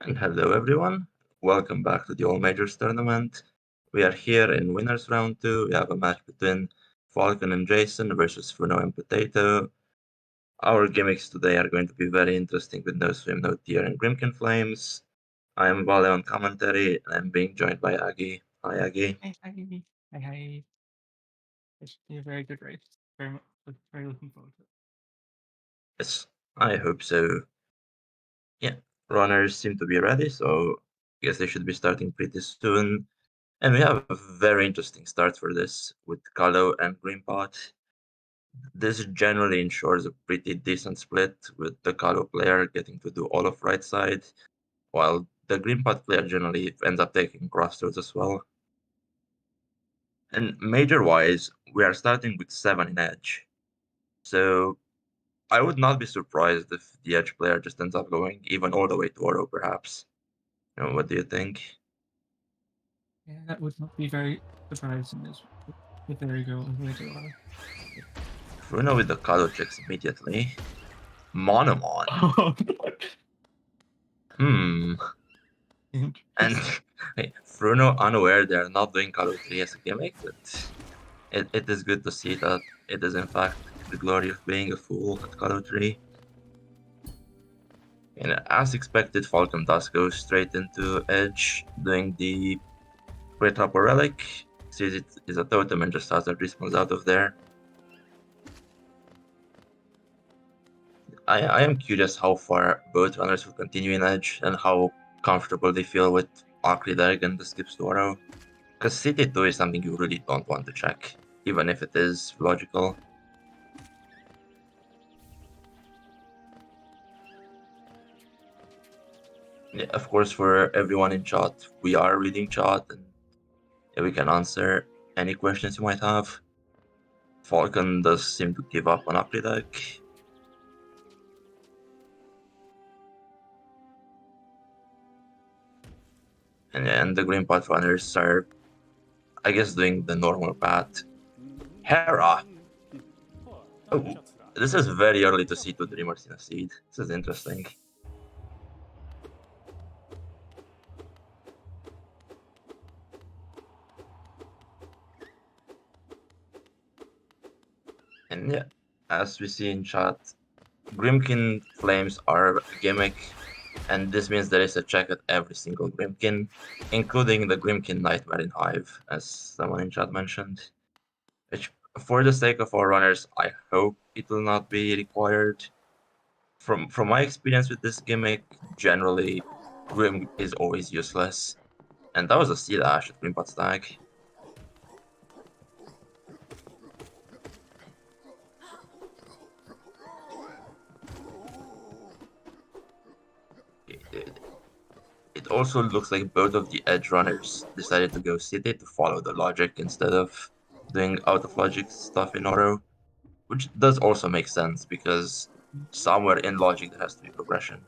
And hello everyone, welcome back to the All Majors tournament. We are here in winners round 2. We have a match between Falcon and Jason versus Fruno and Potato. Our gimmicks today are going to be very interesting with No Swim, No Tear and Grimkin Flames. I am Vale on commentary and I'm being joined by Agi. Hi Agi. Hi. It should be a very good race. Very looking forward to it. Yes, I hope so. Yeah, runners seem to be ready, so I guess they should be starting pretty soon. And we have a very interesting start for this with Kalo and Greenpot. This generally ensures a pretty decent split, with the Kalo player getting to do all of right side, while the Greenpot player generally ends up taking crossroads as well. And major-wise, we are starting with 7 in edge. So I would not be surprised if the edge player just ends up going even all the way to Oro, perhaps. What do you think? Yeah, that would not be very surprising as if there you go all the way to Aura. Fruno with the Kalo checks immediately. Monomon. Oh, Hmm. And interesting. Fruno unaware they're not doing Kalo 3 as a gimmick, but it is good to see that it is in fact the glory of being a fool at Call of 3. And as expected, Falcon does go straight into Edge, doing the Great Hopper Relic, sees it is a totem and just hazard respawns out of there. I am curious how far both runners will continue in Edge and how comfortable they feel with Akridag and the skips to Oro. Because City 2 is something you really don't want to check, even if it is logical. Yeah, of course, for everyone in chat, we are reading chat and we can answer any questions you might have. Falcon does seem to give up on Ugly Deck. And the Green Path runners are, I guess, doing the normal path. Hera! Oh, this is very early to see two Dreamers in a seed. This is interesting. And yeah, as we see in chat, Grimkin Flames are a gimmick, and this means there is a check at every single Grimkin, including the Grimkin Nightmare in Hive, as someone in chat mentioned. Which, for the sake of our runners, I hope it will not be required. From my experience with this gimmick, generally, Grim is always useless. And that was a Sea Dash at Grimpot Stag. It also looks like both of the edge runners decided to go City to follow the logic instead of doing out of logic stuff in Oro, which does also make sense because somewhere in logic there has to be progression.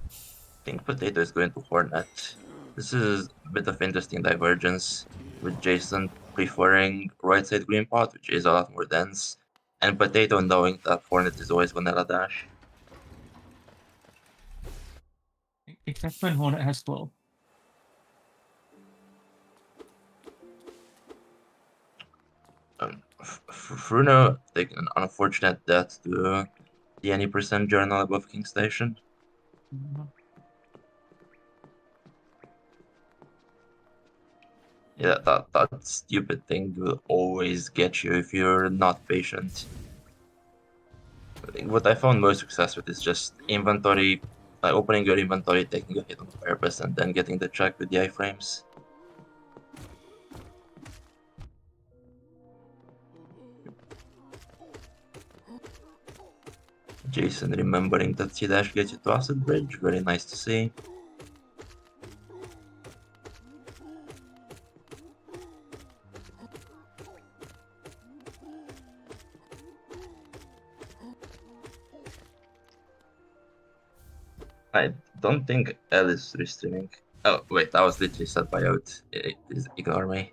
I think Potato is going to Hornet. This is a bit of interesting divergence, with Jason preferring right side green pot, which is a lot more dense, and Potato knowing that Hornet is always vanilla dash. Except when Hornet has flow. Fruno taking an unfortunate death to the any percent journal above King Station. Mhm. Yeah, that stupid thing will always get you if you're not patient. What I found most success with is just inventory, opening your inventory, taking a hit on purpose, and then getting the check with the iframes. Jason remembering that C-Dash gets you to Acid Bridge, very nice to see. I don't think L is restreaming. Oh, wait, that was literally said by out. Ignore me.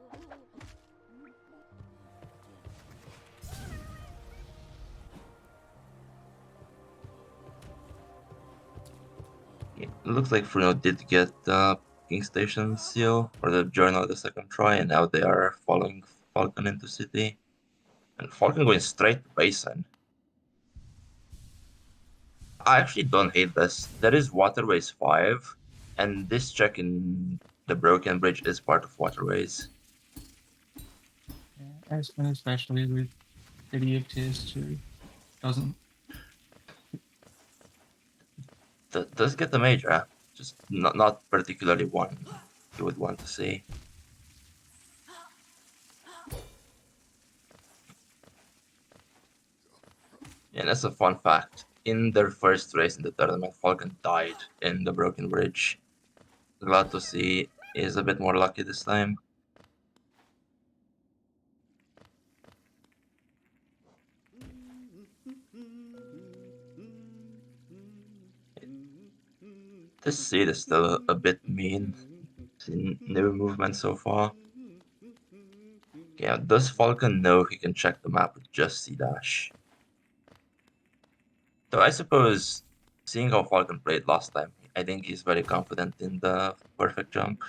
looks like Fruno did get the King Station seal or the journal the second try, and now they are following Falcon into city. And Falcon going straight to basin. I actually don't hate this. There is Waterways 5, and this check in the Broken Bridge is part of Waterways. Yeah, especially with City of Tears 2. Doesn't. Does get the major, just not particularly one you would want to see. Yeah, that's a fun fact. In their first race in the tournament, Falcon died in the Broken Bridge. Glad to see is a bit more lucky this time. This seed is still a bit mean. No movement so far. Yeah, does Falcon know he can check the map with just C-Dash? So I suppose, seeing how Falcon played last time, I think he's very confident in the perfect jump.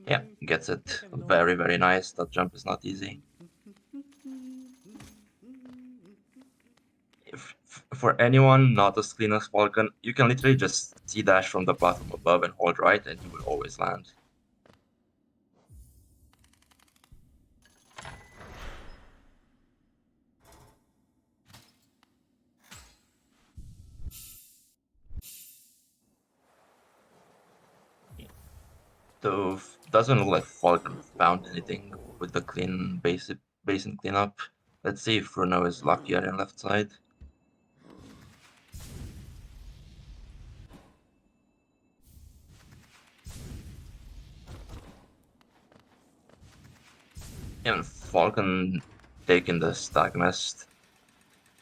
Yeah, gets it. Very, very nice. That jump is not easy. For anyone not as clean as Falcon, you can literally just C-Dash from the platform above and hold right, and you will always land. So doesn't look like Falcon found anything with the clean basin cleanup. Let's see if Fruno is luckier on left side. And Falcon taking the Stag Nest.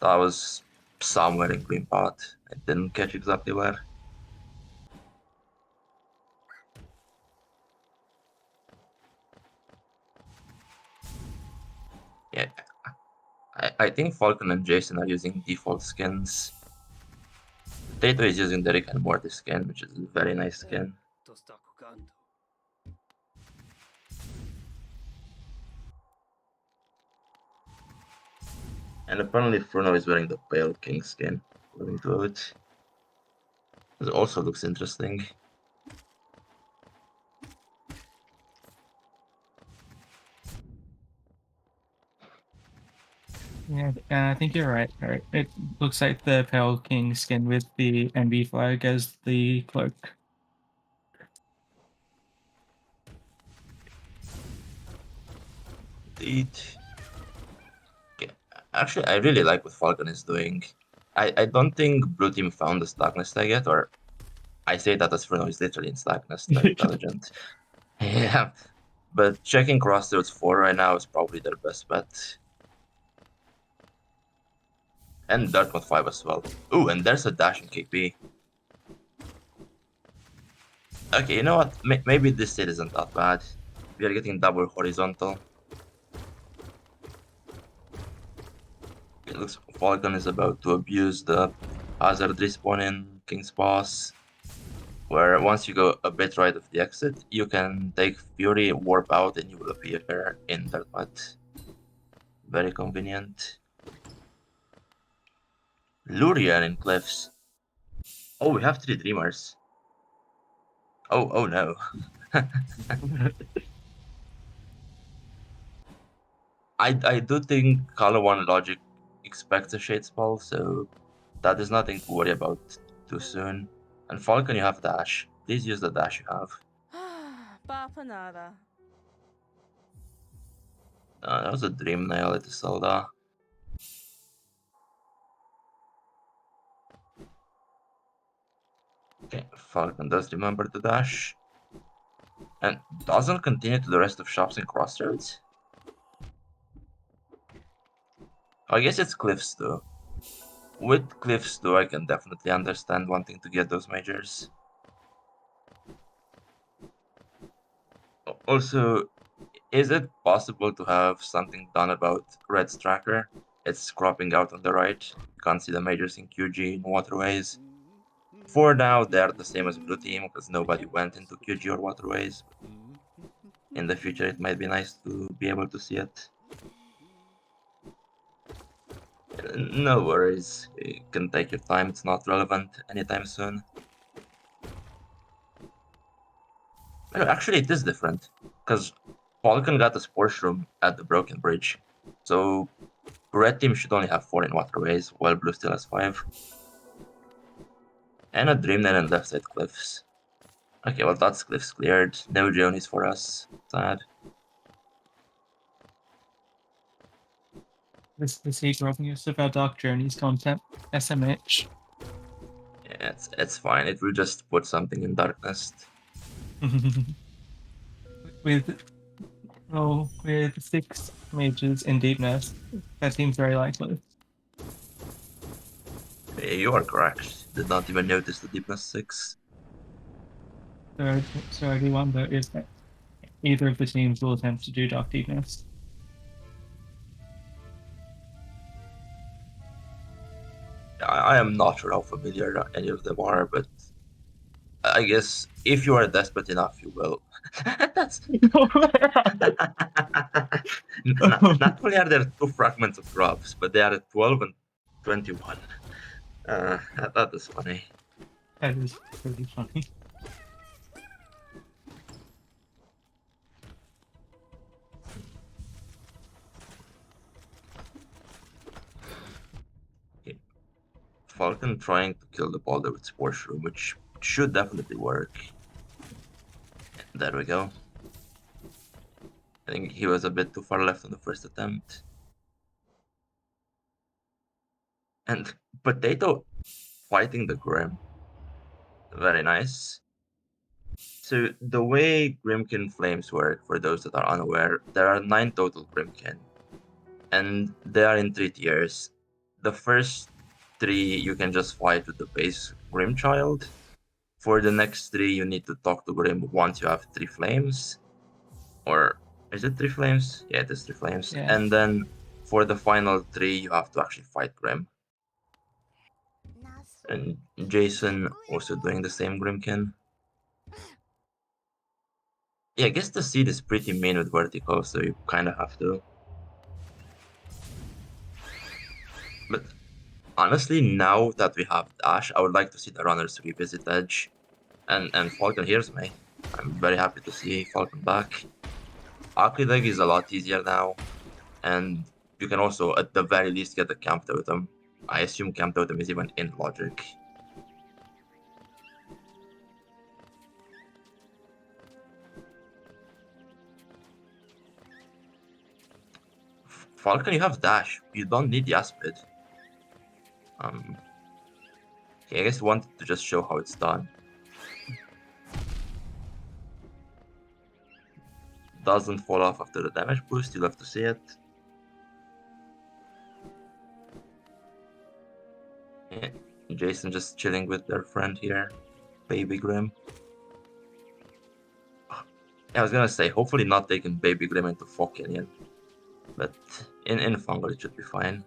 That was somewhere in green pot. I didn't catch exactly where. Yeah, I think Falcon and Jason are using default skins. Tato is using the Rick and Morty skin, which is a very nice skin. And apparently Fruno is wearing the Pale King skin, according to it. It also looks interesting. Yeah, I think you're right. It looks like the Pale King skin with the NB flag as the cloak. Indeed. Yeah. Actually, I really like what Falcon is doing. I don't think Blue Team found the Starkness tag yet, or I say that as Fruno is literally in Starkness, very intelligent. Yeah, but checking Crossroads 4 right now is probably their best bet. And Dartmouth 5 as well. Ooh, and there's a dashing KP. Okay, you know what? Maybe this set isn't that bad. We are getting double horizontal. It looks like Falcon is about to abuse the hazard respawn in King's Pass, where once you go a bit right of the exit, you can take Fury, warp out, and you will appear in Dartmouth. Very convenient. Lurian in Cliffs. Oh, we have 3 Dreamers. Oh no. I do think One Logic expects a Shade Spell, so that is nothing to worry about too soon. And Falcon, you have dash. Please use the dash you have. Bapanada. That was a Dream Nail at Zelda. Okay, Falcon does remember the dash. And doesn't continue to the rest of shops and crossroads. I guess it's Cliffs too. With Cliffs too, I can definitely understand wanting to get those majors. Also, is it possible to have something done about Red's tracker? It's cropping out on the right. You can't see the majors in QG in waterways. For now, they're the same as blue team because nobody went into QG or waterways. In the future, it might be nice to be able to see it. No worries, you can take your time, it's not relevant anytime soon. Well, actually, it is different, because Falcon got a sports room at the Broken Bridge, so red team should only have 4 in waterways, while blue still has 5. And a Dreamland and left side cliffs. Okay, well that's cliffs cleared, no Journeys for us, sad. This heat robbing use of our Dark Journeys content. SMH. Yeah, it's fine, it will just put something in darkness. with 6 mages in deepness, that seems very likely. Yeah, you are correct, did not even notice the deepness 6. So I do wonder if either of the teams will attempt to do Dark Deepness. I am not sure how familiar any of them are, but I guess if you are desperate enough, you will. That's not only are there 2 fragments of drops, but they are 12 and 21. That is funny. That is pretty funny. Falcon trying to kill the boulder with Sports Room, which should definitely work. There we go. I think he was a bit too far left on the first attempt. And Potato fighting the Grim. Very nice. So the way Grimkin Flames work, for those that are unaware, there are 9 total Grimkin. And they are in 3 tiers. The first 3 you can just fight with the base Grim Child. For the next 3 you need to talk to Grim once you have 3 flames. Or is it 3 flames? Yeah, it is 3 flames. Yeah. And then for the final 3 you have to actually fight Grim. And Jason also doing the same Grimkin. Yeah, I guess the seed is pretty mean with vertical, so you kind of have to. But honestly, now that we have Dash, I would like to see the runners revisit Edge. And Falcon hears me. I'm very happy to see Falcon back. Aqueduct is a lot easier now. And you can also, at the very least, get the Camp Totem. I assume Camp Totem is even in Logic. Falcon, you have Dash. You don't need Yaspid. Okay, I guess you wanted to just show how it's done. Doesn't fall off after the damage boost, you'll have to see it. Yeah, Jason just chilling with their friend here, Baby Grim. Yeah, I was gonna say, hopefully not taking Baby Grim into Fog Canyon, but in Fungal it should be fine.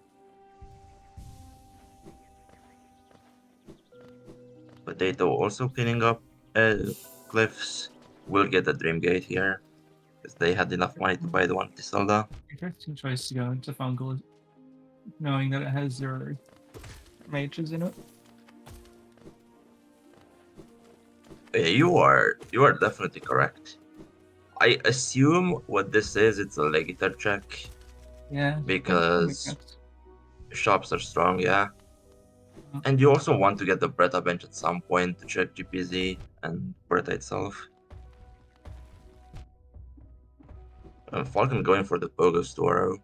Potato also cleaning up cliffs. We'll get a Dream Gate here, because they had enough money to buy the one to Zelda. Interesting choice to go into Fungal, knowing that it has 0 mages in it. Yeah, you are definitely correct. I assume what this is, it's a Legitor check. Yeah. Because shops are strong, yeah. And you also want to get the Bretta bench at some point to check GPZ and Bretta itself. Falcon going for the Pogo Storo.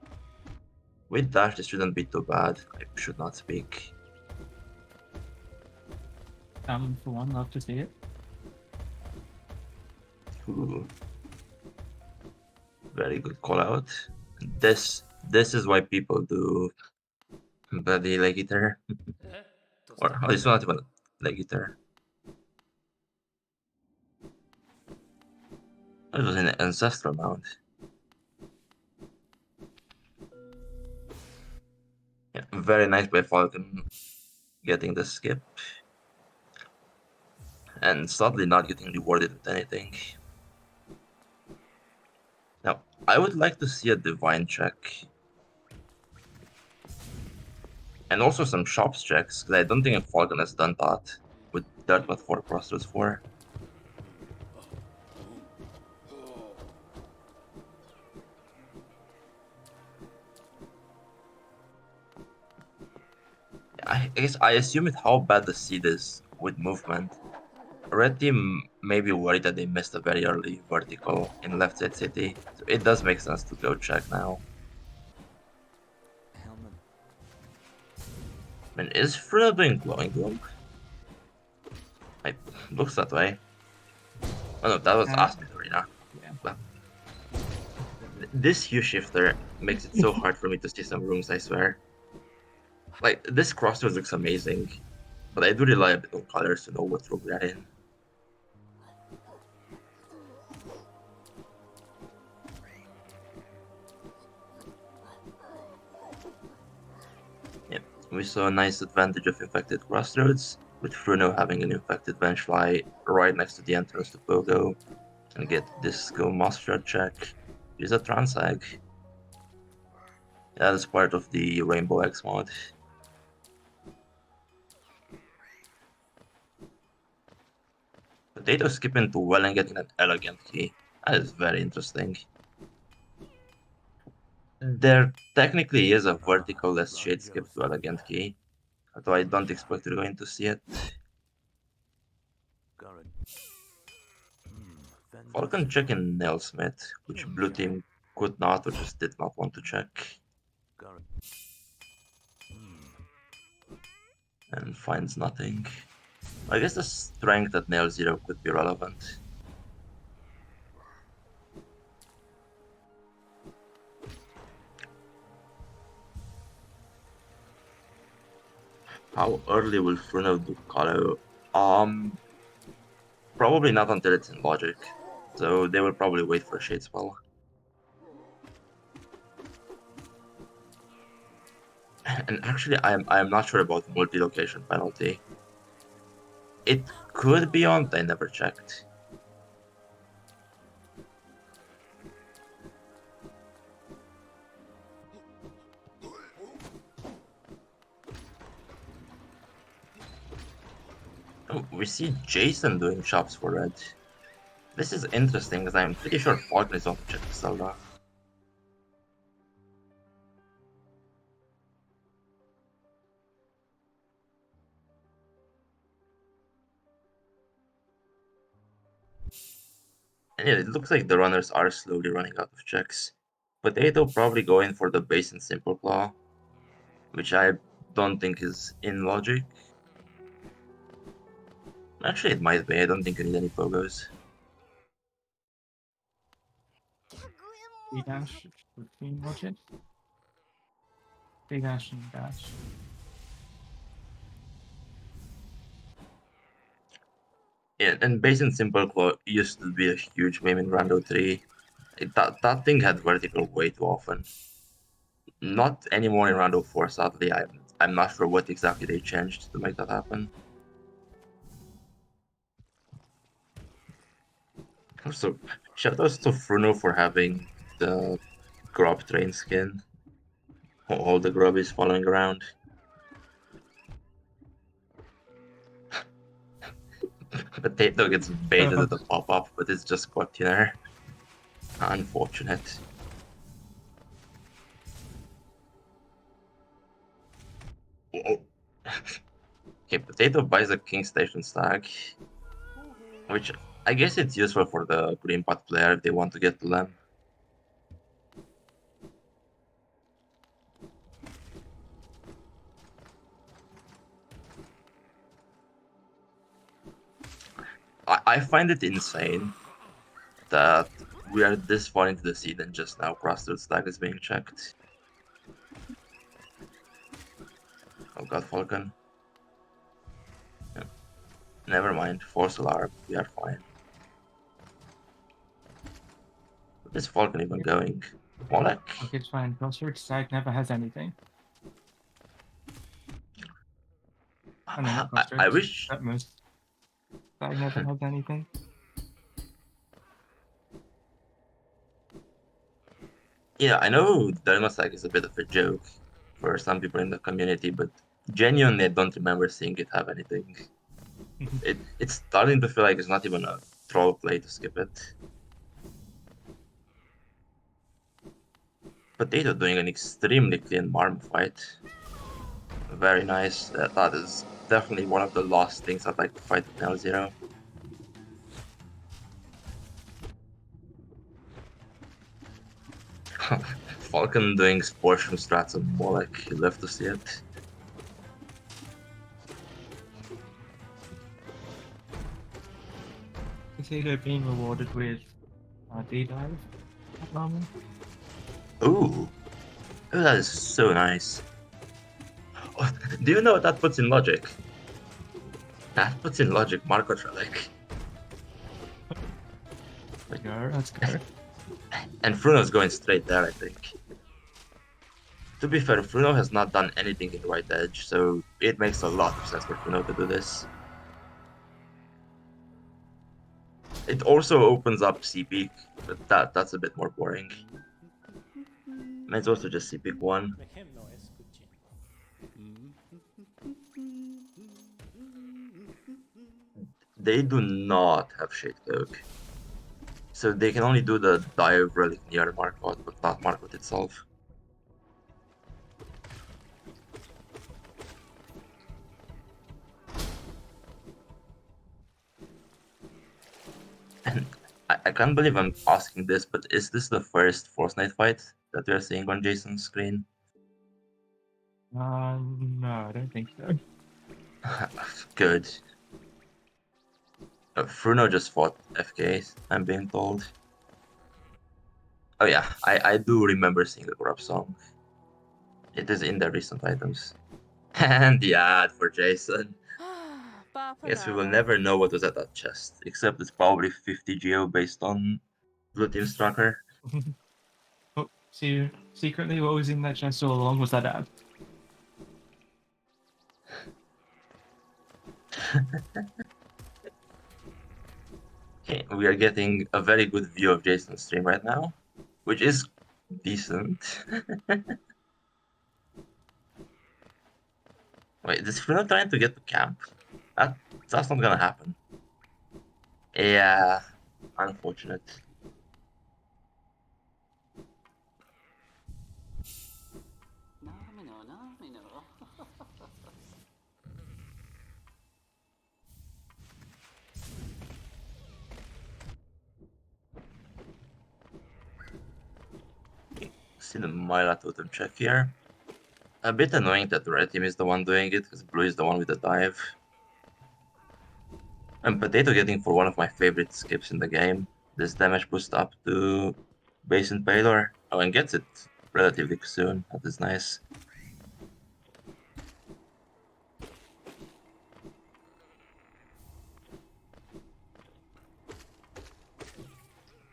With dash, this shouldn't be too bad. I should not speak. For one, love to see it. Ooh. Very good call out. This is why people do Bloody Legitor. Or it's not even Legitor. It was an ancestral mount. Yeah, very nice by Falcon getting the skip. and sadly not getting rewarded with anything. Now, I would like to see a divine check. And also some shops checks, because I don't think Falcon has done that with Dirtmouth 4 Crossroads 4. I guess I assume it how bad the seed is with movement. Red team may be worried that they missed a very early vertical in left side city, so it does make sense to go check now. Helmet. I mean, is Fruno doing glowing gloom? It looks that way. Oh no, that was Aspid Arena. Yeah. But this hue shifter makes it so hard for me to see some rooms, I swear. Like, this crossroads looks amazing, but I do rely a bit on colors to know what room we are in. Yep, we saw a nice advantage of infected crossroads, with Fruno having an infected Vengefly right next to the entrance to Pogo, and get Disco Master check. Use a Transag. Yeah, that's part of the Rainbow X mod. Potato skipping to well and getting an elegant key. That is very interesting. There technically is a vertical less shade skip to elegant key, although I don't expect we're going to see it. Falcon checking Nailsmith, which blue team could not or just did not want to check. And finds nothing. I guess the strength at Nail Zero could be relevant. How early will Fruno do Kalo? Probably not until it's in logic. So they will probably wait for a shade spell. And actually I'm not sure about multi-location penalty. It could be on, I never checked. Oh, we see Jason doing shops for red. This is interesting because I'm pretty sure Falcon is on to check the Zelda. And yeah, it looks like the runners are slowly running out of checks. Potato probably going for the base and simple claw, which I don't think is in logic. Actually, it might be. I don't think you need any pogos. B-dash between logic. B-dash and dash. Yeah, and base and simple claw used to be a huge meme in Rando 3. That thing had vertical way too often. Not anymore in Rando 4, sadly. I'm not sure what exactly they changed to make that happen. Also, shoutouts to Fruno for having the Grub train skin. All the grub is following around. Potato gets baited at the pop-up, but it's just caught here. Unfortunate. Whoa. Okay, Potato buys a King Station Stag, which I guess it's useful for the Green Pot player if they want to get to them. I find it insane that we are this far into the season just now Crossroads Stag is being checked. Oh god, Falcon. Yeah. Never mind, Force Alarm, we are fine. What is Falcon even going? Molek? Okay, it's fine. Crossroads Stag never has anything. I mean, not I Crossroads. wish. That flag never has anything. Yeah, I know Dermosag is a bit of a joke for some people in the community, but genuinely I don't remember seeing it have anything. It's starting to feel like it's not even a troll play to skip it. Potato doing an extremely clean Marm fight. Very nice. That is definitely one of the last things I'd like to fight with Neo Zero. Falcon doing Sportium strats on Molek. You love to see it. Potato being rewarded with D-dive at the moment. Ooh. Oh, that is so nice. Oh, do you know what that puts in logic? That puts in logic Marco Trellick. Let's go. And Fruno's going straight there, I think. To be fair, Fruno has not done anything in right edge, so it makes a lot of sense for Fruno to do this. It also opens up C-Peak, but that's a bit more boring. And it's also just C-Peak 1. Make him no escuche. They do not have Shade Cloak. So they can only do the dive relic near Markot, but not Markot itself. And I can't believe I'm asking this, but is this the first Force Knight fight that we're seeing on Jason's screen? No, I don't think so. Good. Fruno just fought FK, I'm being told. Oh yeah, I do remember seeing the Grub song. It is in the recent items. And the ad for Jason. Guess we will Bapanada. never know what was at that chest, except it's probably 50 geo based on Blue Team's tracker. Oh, see, secretly what was in that chest all along was that ad. Okay, we are getting a very good view of Jason's stream right now, which is decent. Wait, is Fruno trying to get to camp? That's not gonna happen. Yeah, unfortunate. See the Myla totem check here. A bit annoying that the red team is the one doing it, because blue is the one with the dive. And Potato getting for one of my favorite skips in the game. This damage boost up to base impaler. Oh, and gets it relatively soon. That is nice.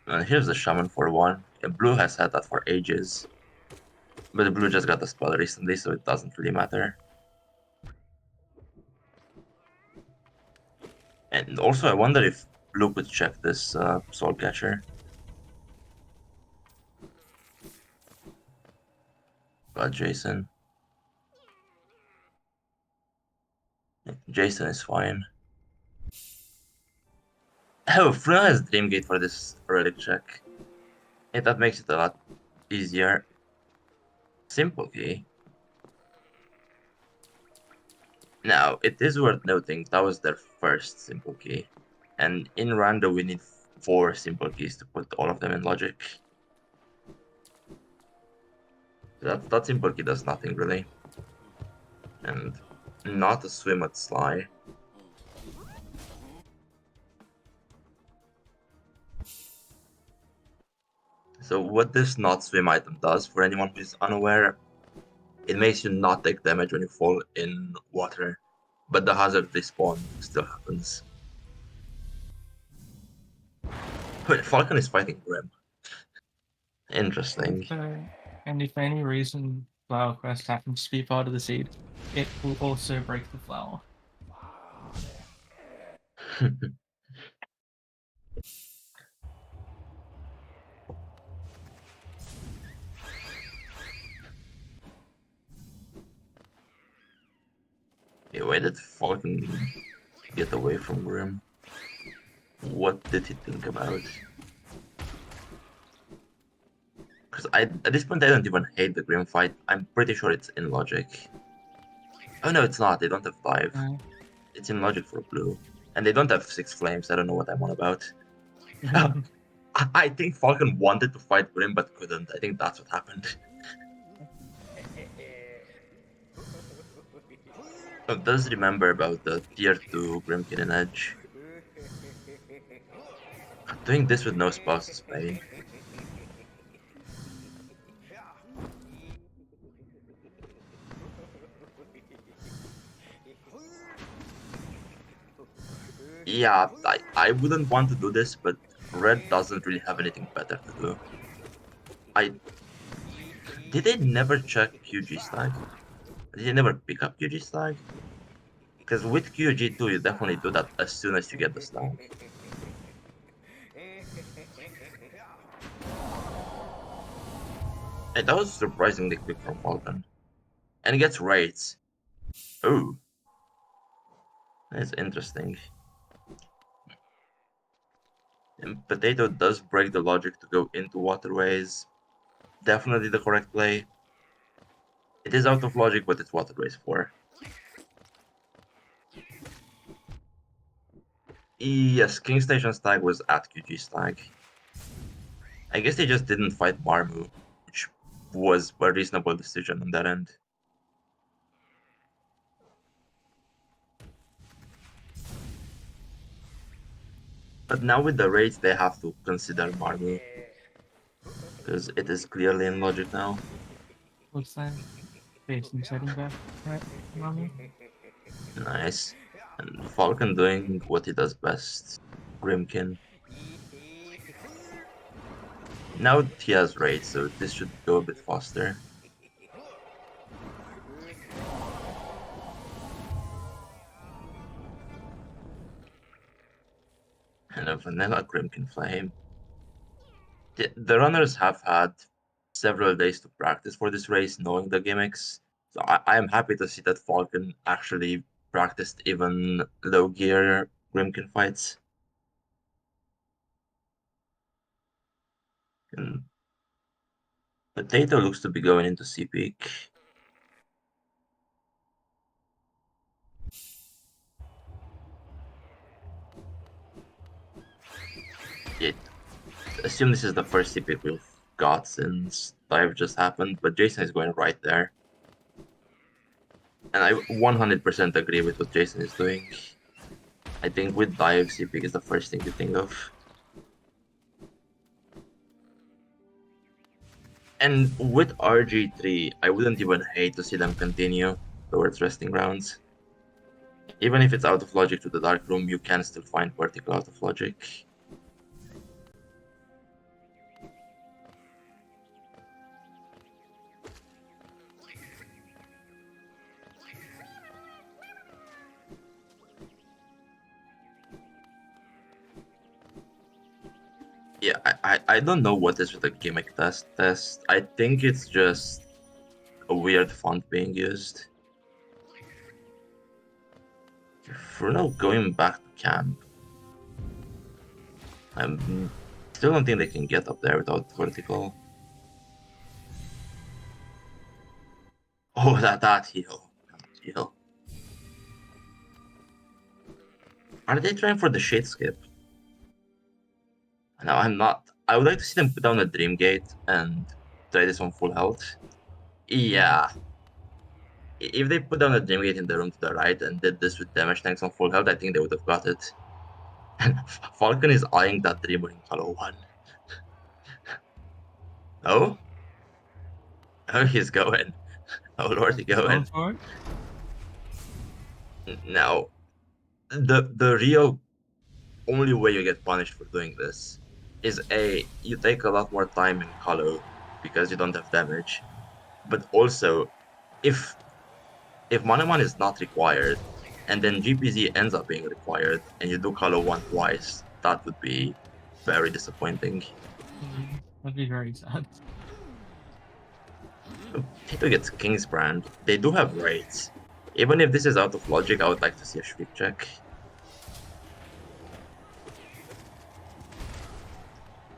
And here's the Shaman for one. And blue has had that for ages. But the blue just got the spell recently, so it doesn't really matter. And also, I wonder if blue could check this Soul Catcher. But Jason. Jason is fine. Oh, Fruno has Dreamgate for this relic check. Yeah, that makes it a lot easier. Simple key. Now, it is worth noting that was their first simple key. And in Rando, we need 4 simple keys to put all of them in logic. That simple key does nothing really. And not a swim at Sly. So what this not swim item does, for anyone who is unaware, it makes you not take damage when you fall in water, but the hazard respawn still happens. Wait, Falcon is fighting Grim. Interesting. And if for any reason Flower Quest happens to be part of the seed, it will also break the flower. Why did Falcon get away from Grim? What did he think about? Because at this point I don't even hate the Grim fight. I'm pretty sure it's in logic. Oh no, it's not. They don't have dive. It's in logic for blue. And they don't have 6 flames. I don't know what I'm on about. I think Falcon wanted to fight Grim but couldn't. I think that's what happened. Does remember about the tier 2 Grimkin in Edge. Doing this with no spouse is pain. Yeah, I wouldn't want to do this, but Red doesn't really have anything better to do. Did they never check QG stack? Did they never pick up QG stack? Because with QG2 you definitely do that as soon as you get the stack. And that was surprisingly quick from Falcon. And he gets raids. Oh. That's interesting. And Potato does break the logic to go into waterways. Definitely the correct play. It is out of logic, but it's waterways 4. Yes, King Station stag was at QG stag. I guess they just didn't fight Marmu, which was a reasonable decision on that end. But now with the raids, they have to consider Marmu. Because it is clearly in logic now. What's that? Jason setting back, right? Mommy? Nice. And Falcon doing what he does best. Grimkin. Now he has raids, so this should go a bit faster. And a vanilla Grimkin Flame. The runners have had several days to practice for this race, knowing the gimmicks. So I am happy to see that Falcon actually practiced even low gear Grimkin fights. And Potato looks to be going into C-Peak. Assume this is the first C-Peak we've got since dive just happened, but Jason is going right there. And I 100% agree with what Jason is doing. I think with dive, C-Peak is the first thing you think of. And with RG3, I wouldn't even hate to see them continue towards resting grounds. Even if it's out of logic to the Dark Room, you can still find vertical out of logic. Yeah, I don't know what is with the gimmick test. I think it's just a weird font being used. Fruno going back to camp. I still don't think they can get up there without vertical. Oh, that heal. Heal. Are they trying for the shade skip? No, I'm not. I would like to see them put down a Dream Gate and try this on full health. Yeah. If they put down a Dream Gate in the room to the right and did this with damage tanks on full health, I think they would have got it. And Falcon is eyeing that Dreamer in color 1. Oh? Oh, he's going. Oh, Lord, he's going. Now, the real only way you get punished for doing this is A, you take a lot more time in Hollow because you don't have damage, but also if Monoman is not required and then GPZ ends up being required and you do Hollow 1 twice, that would be very disappointing. That'd be very sad. Tito gets King's Brand. They do have raids. Even if this is out of logic, I would like to see a Shriek check.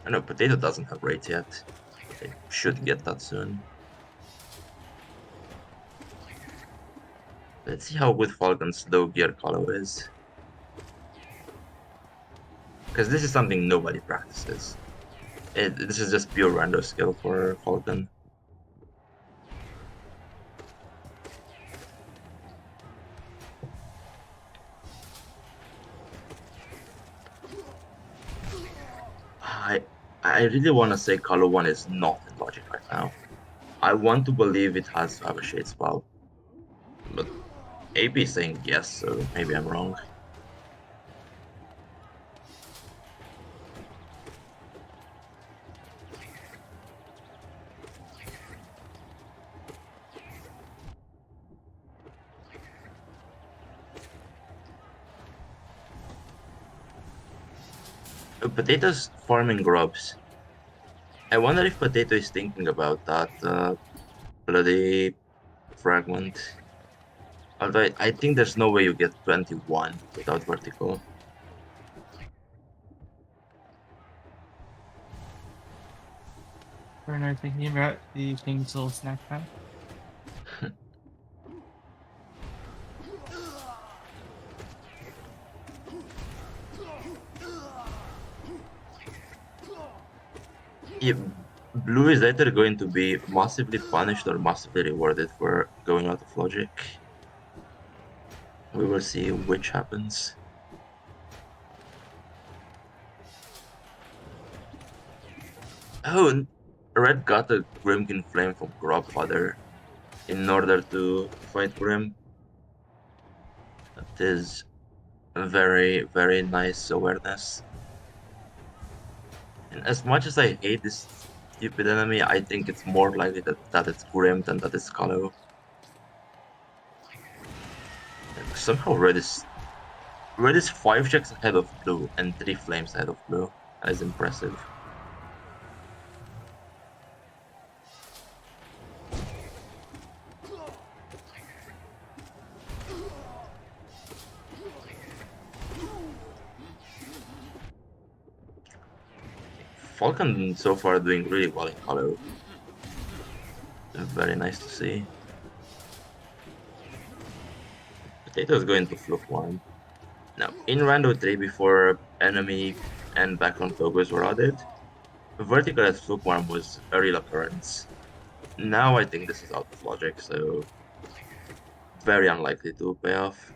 I know Potato doesn't have rate yet. They should get that soon. Let's see how good Falcon's low gear Colo is. Because this is something nobody practices. This is just pure rando skill for Falcon. I really want to say Colo 1 is not in logic right now. I want to believe it has to have a shade spell. But AP is saying yes, so maybe I'm wrong. Potato's farming grubs. I wonder if Potato is thinking about that bloody fragment. Although I think there's no way you get 21 without vertical. Bruno thinking about the King's little snack pack. Yeah, Blue is either going to be massively punished or massively rewarded for going out of logic. We will see which happens. Oh, Red got a Grimkin Flame from Grubfather in order to fight Grim. That is a very, very nice awareness. And as much as I hate this stupid enemy, I think it's more likely that it's Grim than that it's Calo. And somehow Red is 5 checks ahead of Blue and 3 flames ahead of Blue. That is impressive. Falcon so far doing really well in Calo. Very nice to see. Potato's going to Fluke One. Now, in Rando 3, before enemy and background logos were added, vertical as Fluke Worm was a real occurrence. Now I think this is out of logic, so very unlikely to pay off.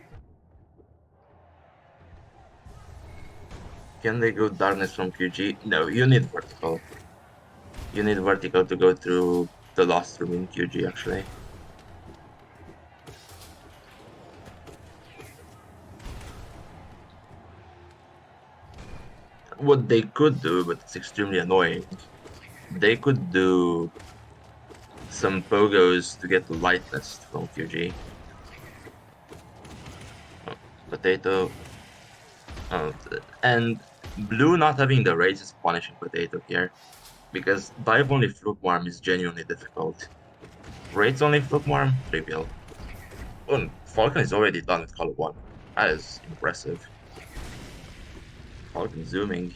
Can they go Darkness from QG? No, you need vertical. You need vertical to go through the last room in QG, actually. What they could do, but it's extremely annoying, they could do some pogos to get the lightness from QG. Oh, Potato. Oh, and Blue not having the raise is punishing Potato here, because dive only Fluke Worm is genuinely difficult. Raids only Fluke Worm, trivial. Oh, Falcon is already done with Call of 1. That is impressive. Falcon zooming.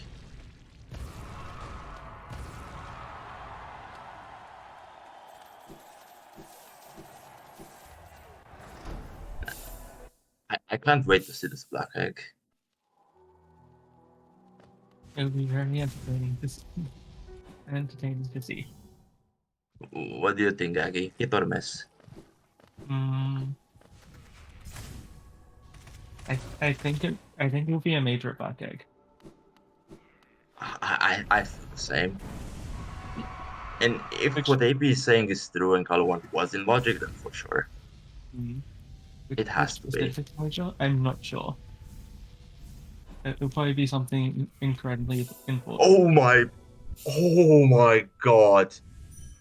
I can't wait to see this black egg. It would be very entertaining to see. What do you think, Aggie? Hit or miss? I think it will be a major black egg. I feel the same. And if Which- what AP is saying is true and Call of 1 was in logic, then for sure. It has to be. I'm not sure. It will probably be something incredibly important. Oh my god.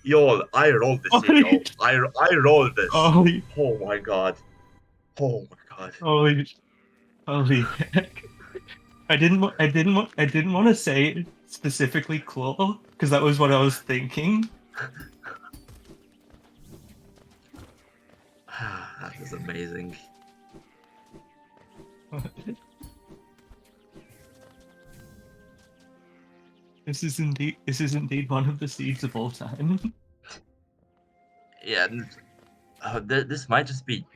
Yo, I rolled this in, yo. I rolled this. Oh my god. Oh my god. Holy heck. I didn't want to say specifically claw, because that was what I was thinking. That is amazing. This is indeed one of the seeds of all time. Yeah, this might just be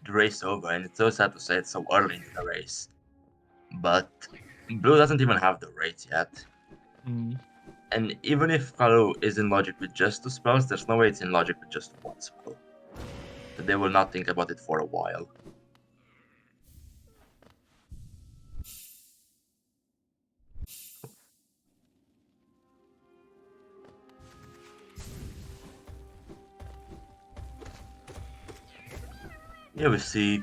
the race over, and it's so sad to say it so early into the race. But Blue doesn't even have the rates yet. Mm. And even if Kalu is in logic with just 2 spells, there's no way it's in logic with just 1 spell. So they will not think about it for a while. Yeah, we see.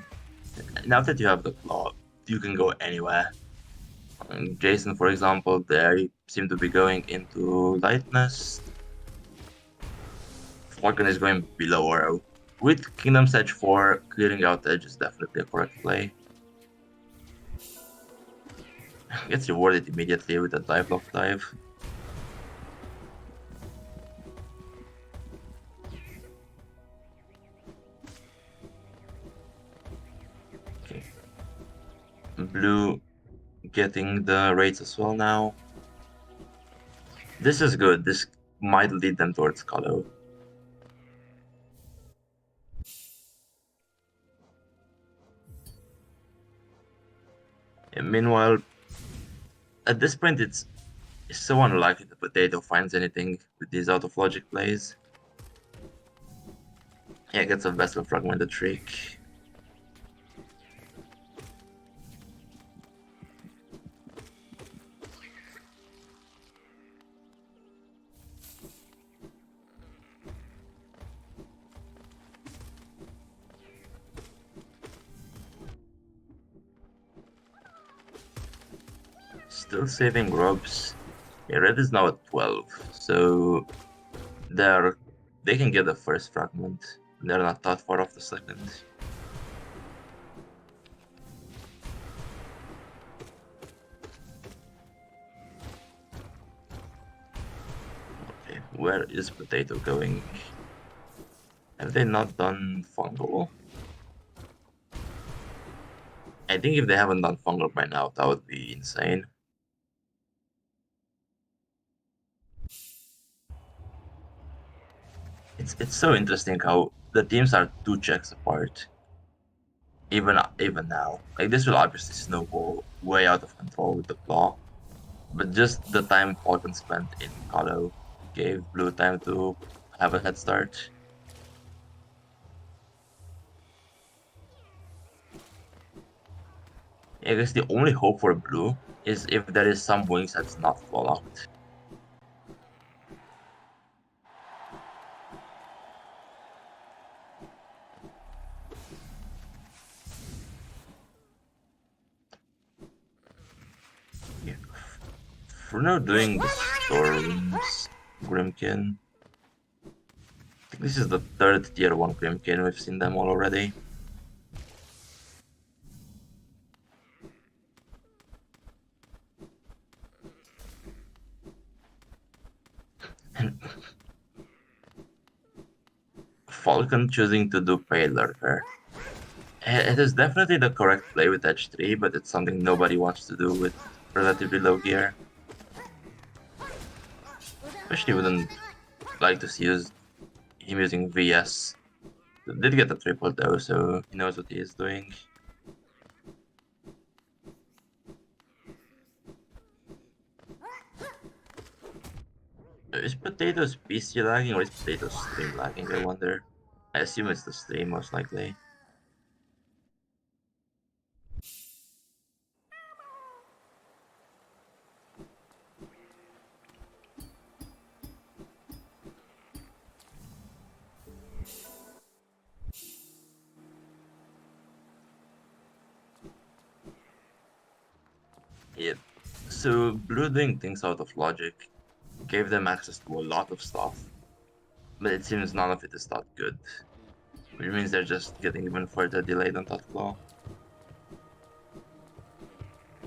Now that you have the claw, you can go anywhere. And Jason, for example, they seem to be going into lightness. Falcon is going below arrow. With Kingdom's Edge 4, clearing out edge is definitely a correct play. Gets rewarded immediately with a dive lock dive. Okay. Blue getting the rates as well now. This is good. This might lead them towards Kalo. And meanwhile, at this point, it's so unlikely the potato finds anything with these out of logic plays. Yeah, gets a vessel fragmented trick. Still saving grubs. Yeah, red is now at 12, so they can get the first fragment. They're not that far off the second. Okay, where is potato going? Have they not done fungal? I think if they haven't done fungal by now, that would be insane. It's so interesting how the teams are 2 checks apart. Even now. Like this will obviously snowball way out of control with the claw. But just the time Falcon spent in Kalo gave Blue time to have a head start. I guess the only hope for Blue is if there is some wings that's not claw locked. Yeah. Fruno doing the Storms Grimkin. I think this is the 3rd tier 1 Grimkin, we've seen them all already. Falcon choosing to do Pale Lurker. It is definitely the correct play with Edge 3, but it's something nobody wants to do with relatively low gear. Especially wouldn't like to see him using VS. Did get a triple though, so he knows what he is doing. Is Potato's PC lagging or is Potato's stream lagging, I wonder? I assume it's the stream, most likely. Yeah. So Blue doing things out of logic gave them access to a lot of stuff, but it seems none of it is that good. Which means they're just getting even further delayed on that claw.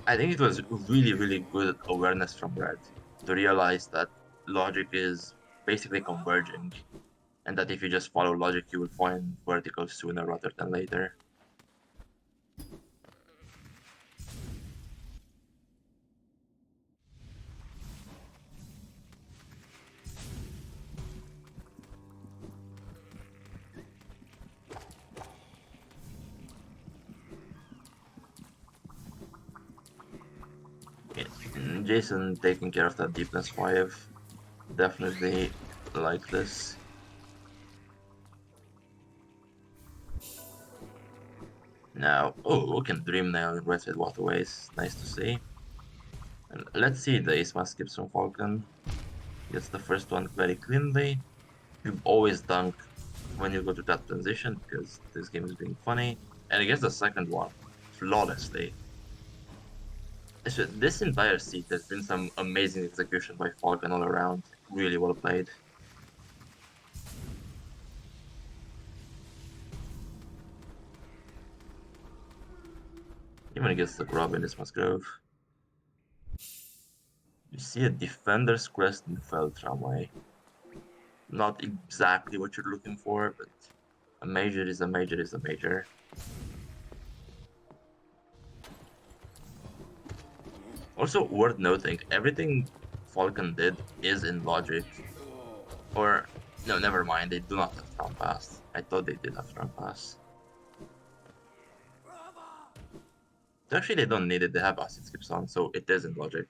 I think it was really good awareness from Red to realize that logic is basically converging. and that if you just follow logic, you will find vertical sooner rather than later. Jason taking care of that deepness 5. Definitely like this. Now, oh, we can dream now in red side waterways. Nice to see. And let's see the ace mass skips from Falcon. Gets the first one very cleanly. You always dunk when you go to that transition because this game is being funny. And he gets the second one flawlessly. This entire seat has been some amazing execution by Falcon all around. Really well played. Even gets the grab in this Musgrove. You see a Defender's Crest in Fell Tramway. Not exactly what you're looking for, but a major is a major is a major. Also worth noting, everything Falcon did is in logic. Or, no, never mind, they do not have round pass. I thought they did have round pass. Actually, they don't need it, they have acid skips on, so it is in logic.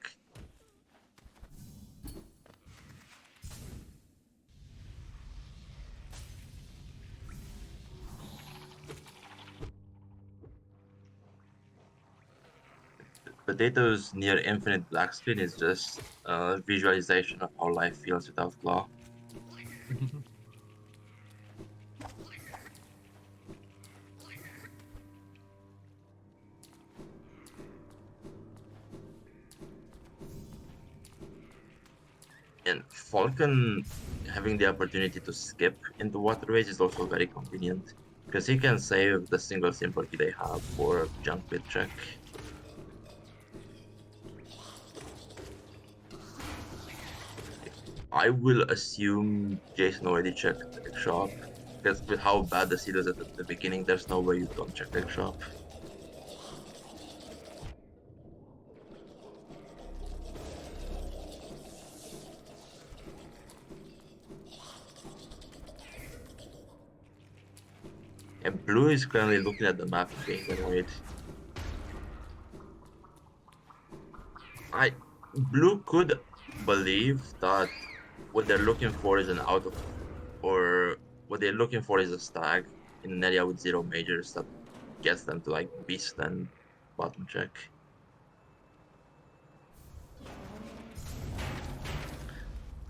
Potato's near infinite black screen is just a visualization of how life feels without Claw. And Falcon having the opportunity to skip into waterways is also very convenient because he can save the single simple key they have for junk pit check. I will assume Jason already checked egg shop because with how bad the seed was at the beginning, there's no way you don't check egg shop. And Blue is currently looking at the map and being annoyed. Blue could believe that what they're looking for is an out of, or what they're looking for is a stag in an area with 0 majors that gets them to like beast and bottom check.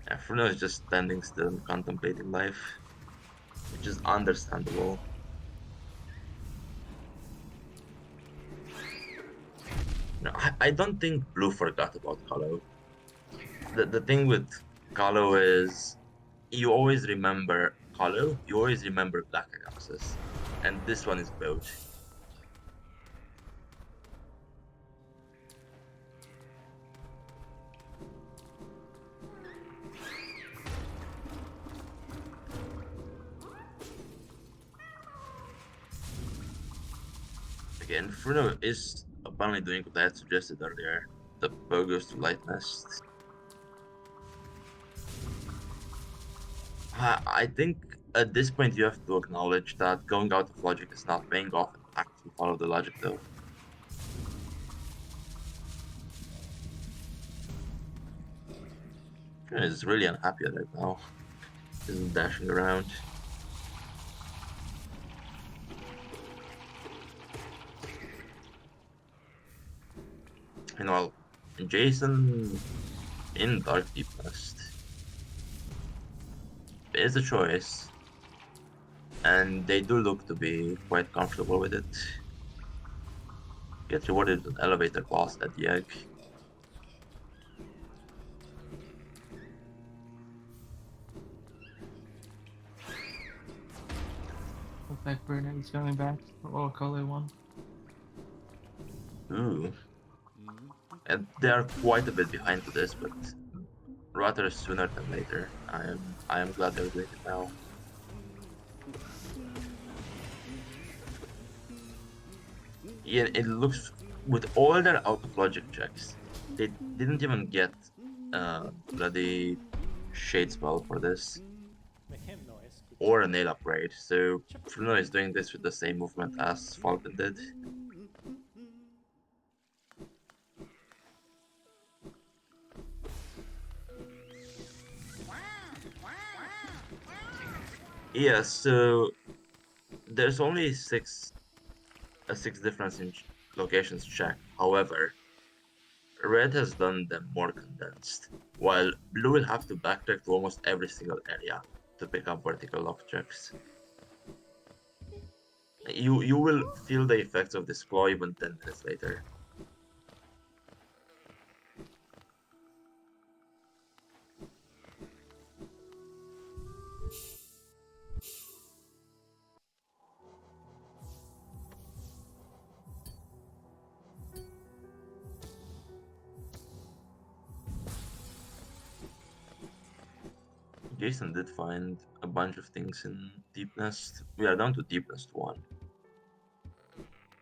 Yeah, Fruno is just standing still and contemplating life, which is understandable. No, I don't think Blue forgot about Kalo. The thing with Kalo is you always remember Kalo, you always remember Black Axis, and this one is both. Again, Fruno is apparently doing what I had suggested earlier. The Bogus to Light Nest. I think at this point you have to acknowledge that going out of logic is not paying off and actually follow the logic though. Fruno is really unhappy right now. He's dashing around. Meanwhile, Jason in Dark Deep Nest is a choice, and they do look to be quite comfortable with it. Get rewarded with an elevator boss at the egg. Looks like Bruno is going back for color 1. Ooh. And they are quite a bit behind to this, but rather sooner than later. I am glad they're doing it now. Yeah, it looks with all their out of logic checks, they didn't even get bloody shade spell for this or a nail upgrade. So Fruno is doing this with the same movement as Falcon did. Yeah, so there's only a six difference in locations check. However, red has done them more condensed, while blue will have to backtrack to almost every single area to pick up vertical objects. You will feel the effects of this claw even 10 minutes later. Jason did find a bunch of things in Deep Nest. We are down to Deep Nest 1.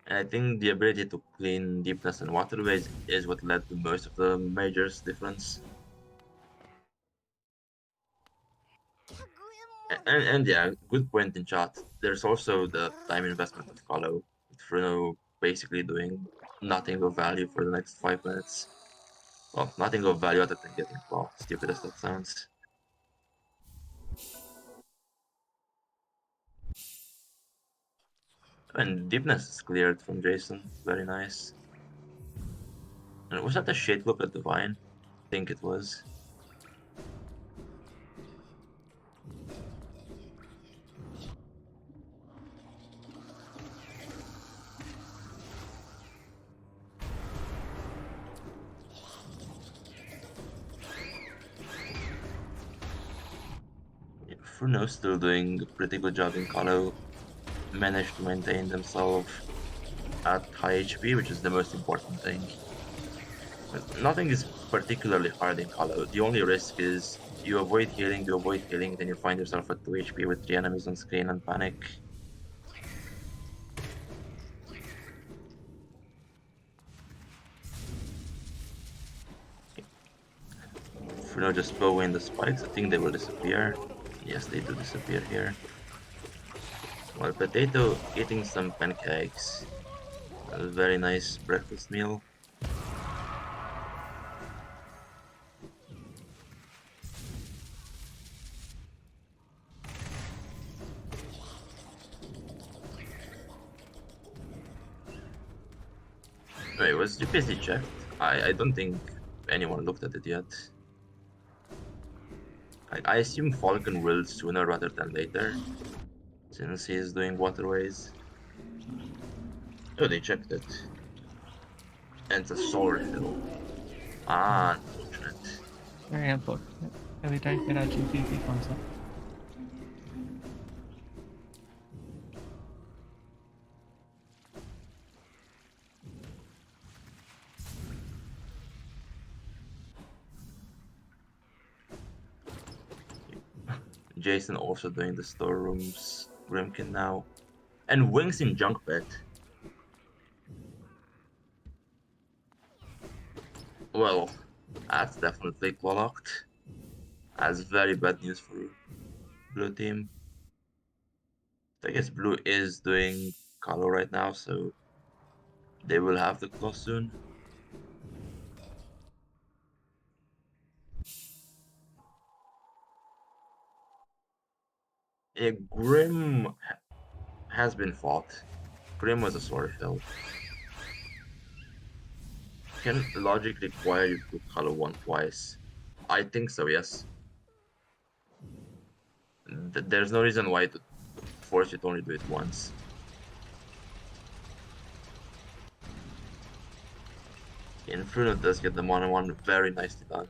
And I think the ability to clean Deep Nest and waterways is what led to most of the majors difference. And yeah, good point in chat. There's also the time investment of Colo, with Fruno basically doing nothing of value for the next 5 minutes. Well, nothing of value other than getting claw, stupid as that sounds. And Deepness is cleared from Jason, very nice. And was that the Shade Club at Divine? I think it was. Fruno still doing a pretty good job in Colo. Managed to maintain themselves at high HP, which is the most important thing. But nothing is particularly hard in Colo. The only risk is you avoid healing, then you find yourself at 2 HP with 3 enemies on screen and panic. Fruno just blow in the spikes. I think they will disappear. Yes, they do disappear here. Well, Potato eating some pancakes. A very nice breakfast meal. Wait, was GPSD checked? I don't think anyone looked at it yet. I assume Falcon will sooner rather than later, since he is doing waterways. Oh, they checked it. And it's a soul refill. Ah, unfortunate. Very unfortunate. We don't get our GPP concept. Jason also doing the storerooms Grimkin now. And Wings in Junk Pit. Well, that's definitely claw locked. That's very bad news for blue team. I guess blue is doing color right now, so they will have the claw soon. Yeah, Grim has been fought. Grim was a sword fill. Can logic require you to color one twice? I think so, yes. There's no reason why to force you to only do it once. Inferno does get the one-on-one very nicely done.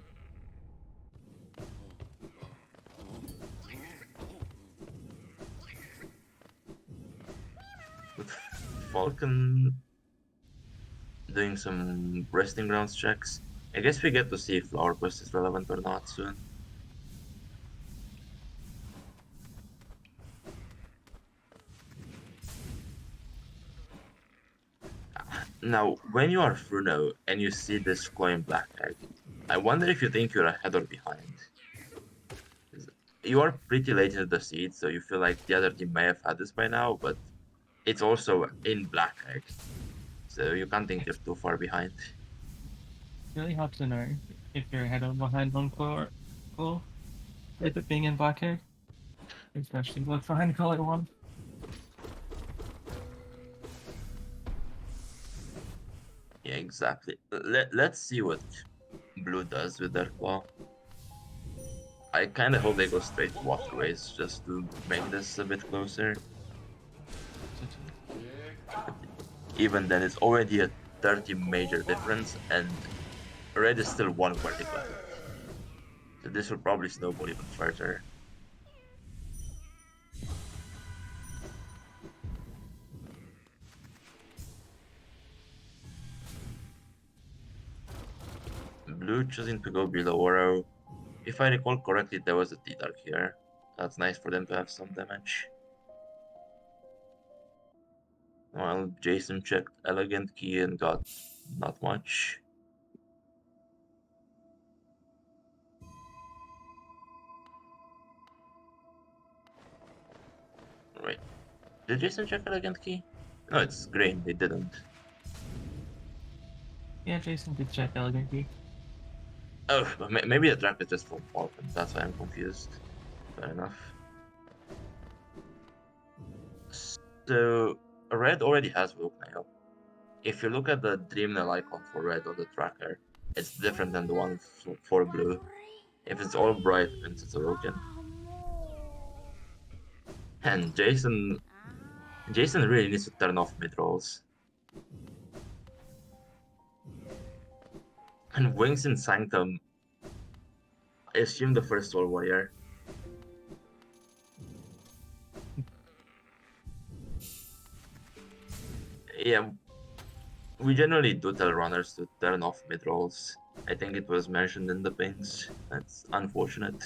With Falcon doing some resting grounds checks. I guess we get to see if Flower Quest is relevant or not soon. Now, when you are Fruno and you see this glowing black egg, I wonder if you think you're ahead or behind. You are pretty late into the seed, so you feel like the other team may have had this by now, but it's also in black egg, so you can't think you're too far behind. Really hard to know if you're ahead or behind on claw with it being in black egg. Especially look behind color one. Yeah, exactly. Let's see what blue does with their claw. I kind of hope they go straight waterways just to make this a bit closer. Even then, it's already a 30 major difference, and red is still one verdict left. So this will probably snowball even further. Blue choosing to go below Oro. If I recall correctly, there was a T-Dark here. That's nice for them to have some damage. Well, Jason checked Elegant Key and got not much. Wait, did Jason check Elegant Key? No, it's green, they didn't. Yeah, Jason did check elegant key. Oh, but maybe the trap is just from Falcon, that's why I'm confused. Fair enough. So, red already has Nail. If you look at the Dreamnail icon for red on the tracker, it's different than the one for blue. If it's all bright, it means it's a Roken. And Jason really needs to turn off mid rolls. And Wings in Sanctum, I assume the first Soul Warrior. Yeah, we generally do tell runners to turn off mid rolls. I think it was mentioned in the pings. That's unfortunate.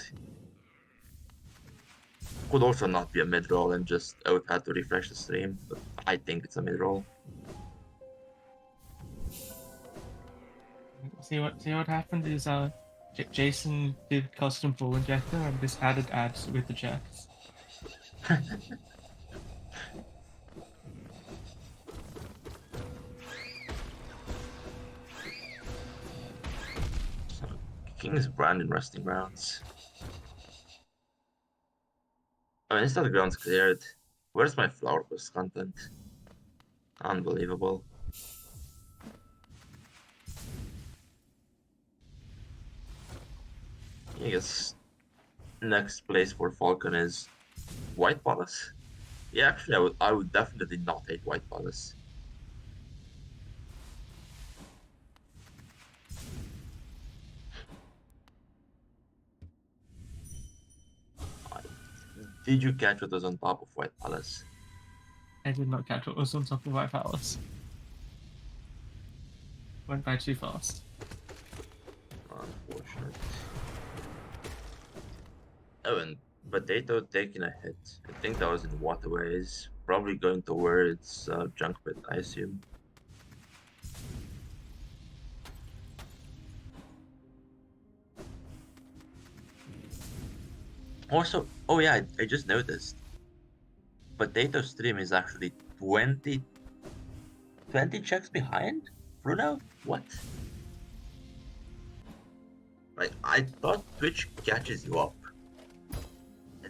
Could also not be a mid roll and just had to refresh the stream, but I think it's a mid roll. See what happened is Jason did custom full injector and just added ads with the checks. King's Brand in Resting Grounds. I mean, instead the ground's cleared. Where's my Flower Quest content? Unbelievable. I guess next place for Falcon is White Palace. Yeah, actually, I would definitely not hate White Palace. Did you catch what was on top of White Palace? I did not catch what was on top of White Palace. Went by too fast. Unfortunate. Oh, and Potato taking a hit. I think that was in Waterways. Probably going towards Junk Pit, I assume. Also, oh yeah, I just noticed. Potato stream is actually 20 checks behind? Bruno? What? Like, I thought Twitch catches you up.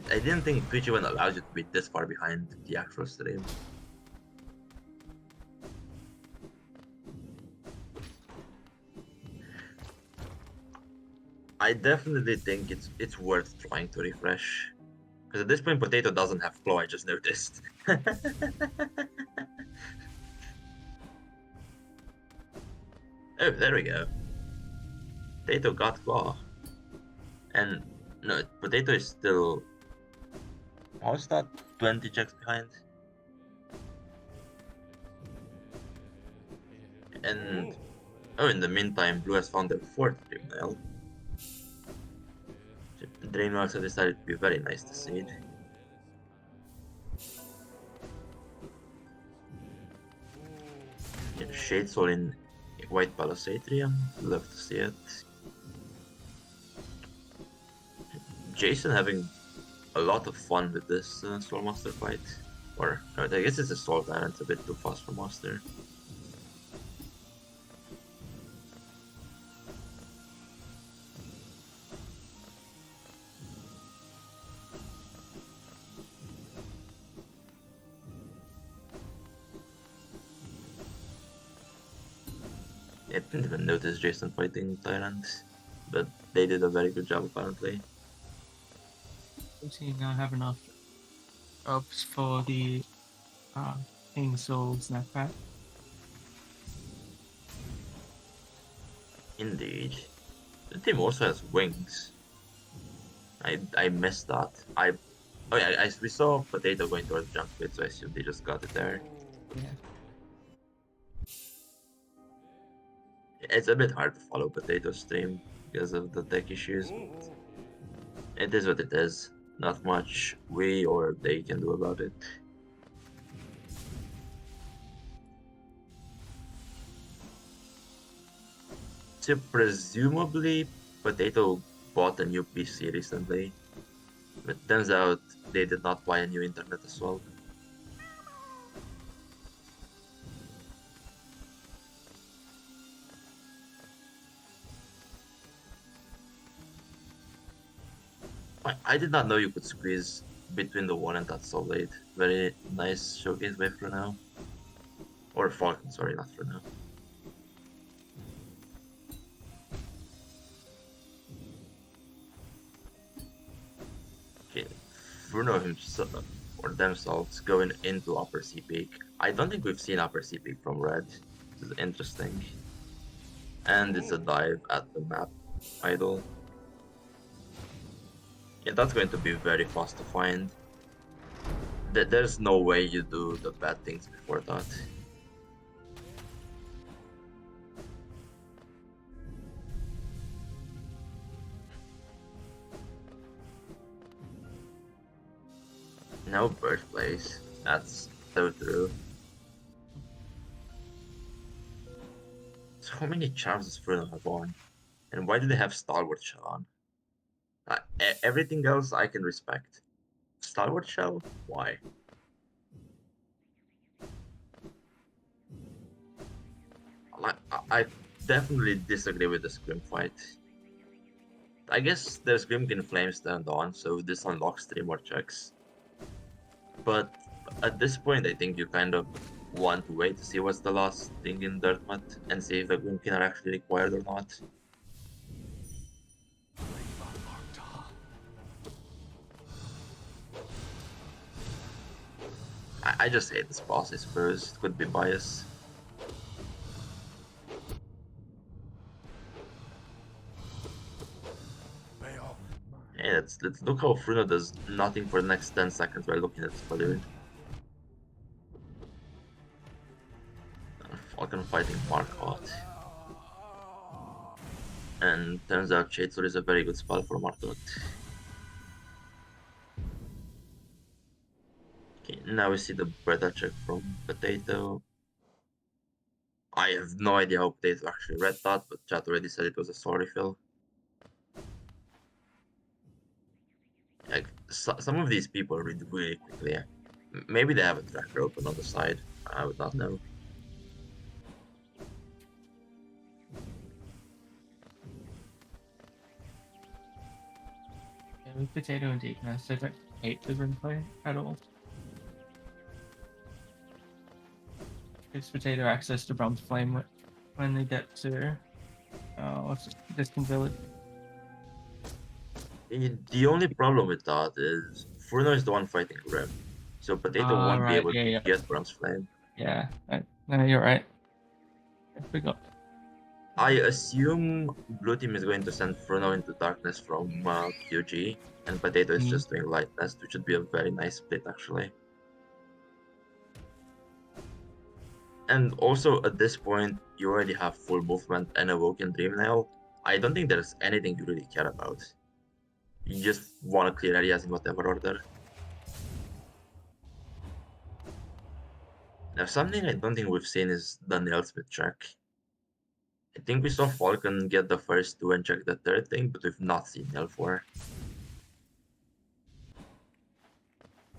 I didn't think Twitch even allows you to be this far behind the actual stream. I definitely think it's worth trying to refresh. Because at this point, Potato doesn't have Claw, I just noticed. Oh, there we go. Potato got Claw. And no, Potato is still... How's that 20 checks behind? And... Oh, in the meantime, Blue has found their fourth Dreamnail. Dreamnail also decided to be very nice to seed. Shade Soul in White Palisadrium. Love to see it. Jason having a lot of fun with this Soul Master fight. Or, no, I guess it's a Soul Tyrant, it's a bit too fast for Master. I didn't even notice Jason fighting Tyrant, but they did a very good job apparently. Does he now have enough ups for the King Soul snapback? Indeed. The team also has wings. I missed that. Oh yeah, we saw Potato going towards the jump pit, so I assume they just got it there. Yeah. It's a bit hard to follow Potato's stream because of the tech issues, but it is what it is. Not much we or they can do about it. So presumably Potato bought a new PC recently, but turns out they did not buy a new internet as well. I did not know you could squeeze between the one and that so late. Very nice showcase by Fruno. Or Falcon, sorry, not Fruno. Okay, Fruno himself or themselves going into upper C peak. I don't think we've seen upper C peak from Red. This is interesting. And it's a dive at the map idol. Yeah, that's going to be very fast to find. There's no way you do the bad things before that. No birthplace. That's so true. So how many charms does Fruno have on? And why do they have Stalwart Shell on? Everything else I can respect. Stalwart Shell? Why? I definitely disagree with the Scrim fight. I guess there's Grimkin Flames turned on, so this unlocks 3 more checks. But at this point, I think you kind of want to wait to see what's the last thing in Dirtmut and see if the Grimkin are actually required or not. I just hate this boss, I suppose. It could be bias. Hey, let's look how Fruno does nothing for the next 10 seconds while looking at this balloon. Falcon fighting Markot. And turns out Shadesword is a very good spell for Markot. Okay, now we see the Bretta check from Potato. I have no idea how Potato actually read that, but chat already said it was a soul refill. Like, some of these people read really quickly. Maybe they have a tracker open on the side. I would not know. Yeah, with Potato and Deepness, I don't hate the rim play at all. Gives Potato access to Bronze Flame when they get to Distant Village. The only problem with that is Fruno is the one fighting Grim, so Potato won't be Right, able to yeah. get Bronze Flame. Yeah, no, you're right. I forgot. I assume Blue Team is going to send Fruno into Darkness from QG, and Potato is just doing Light Nest, which would be a very nice split actually. And also at this point, you already have full movement and Awoken Dreamnail. I don't think there's anything you really care about. You just want to clear areas in whatever order. Now, something I don't think we've seen is the nail smith check. I think we saw Falcon get the first two and check the third thing, but we've not seen nail 4.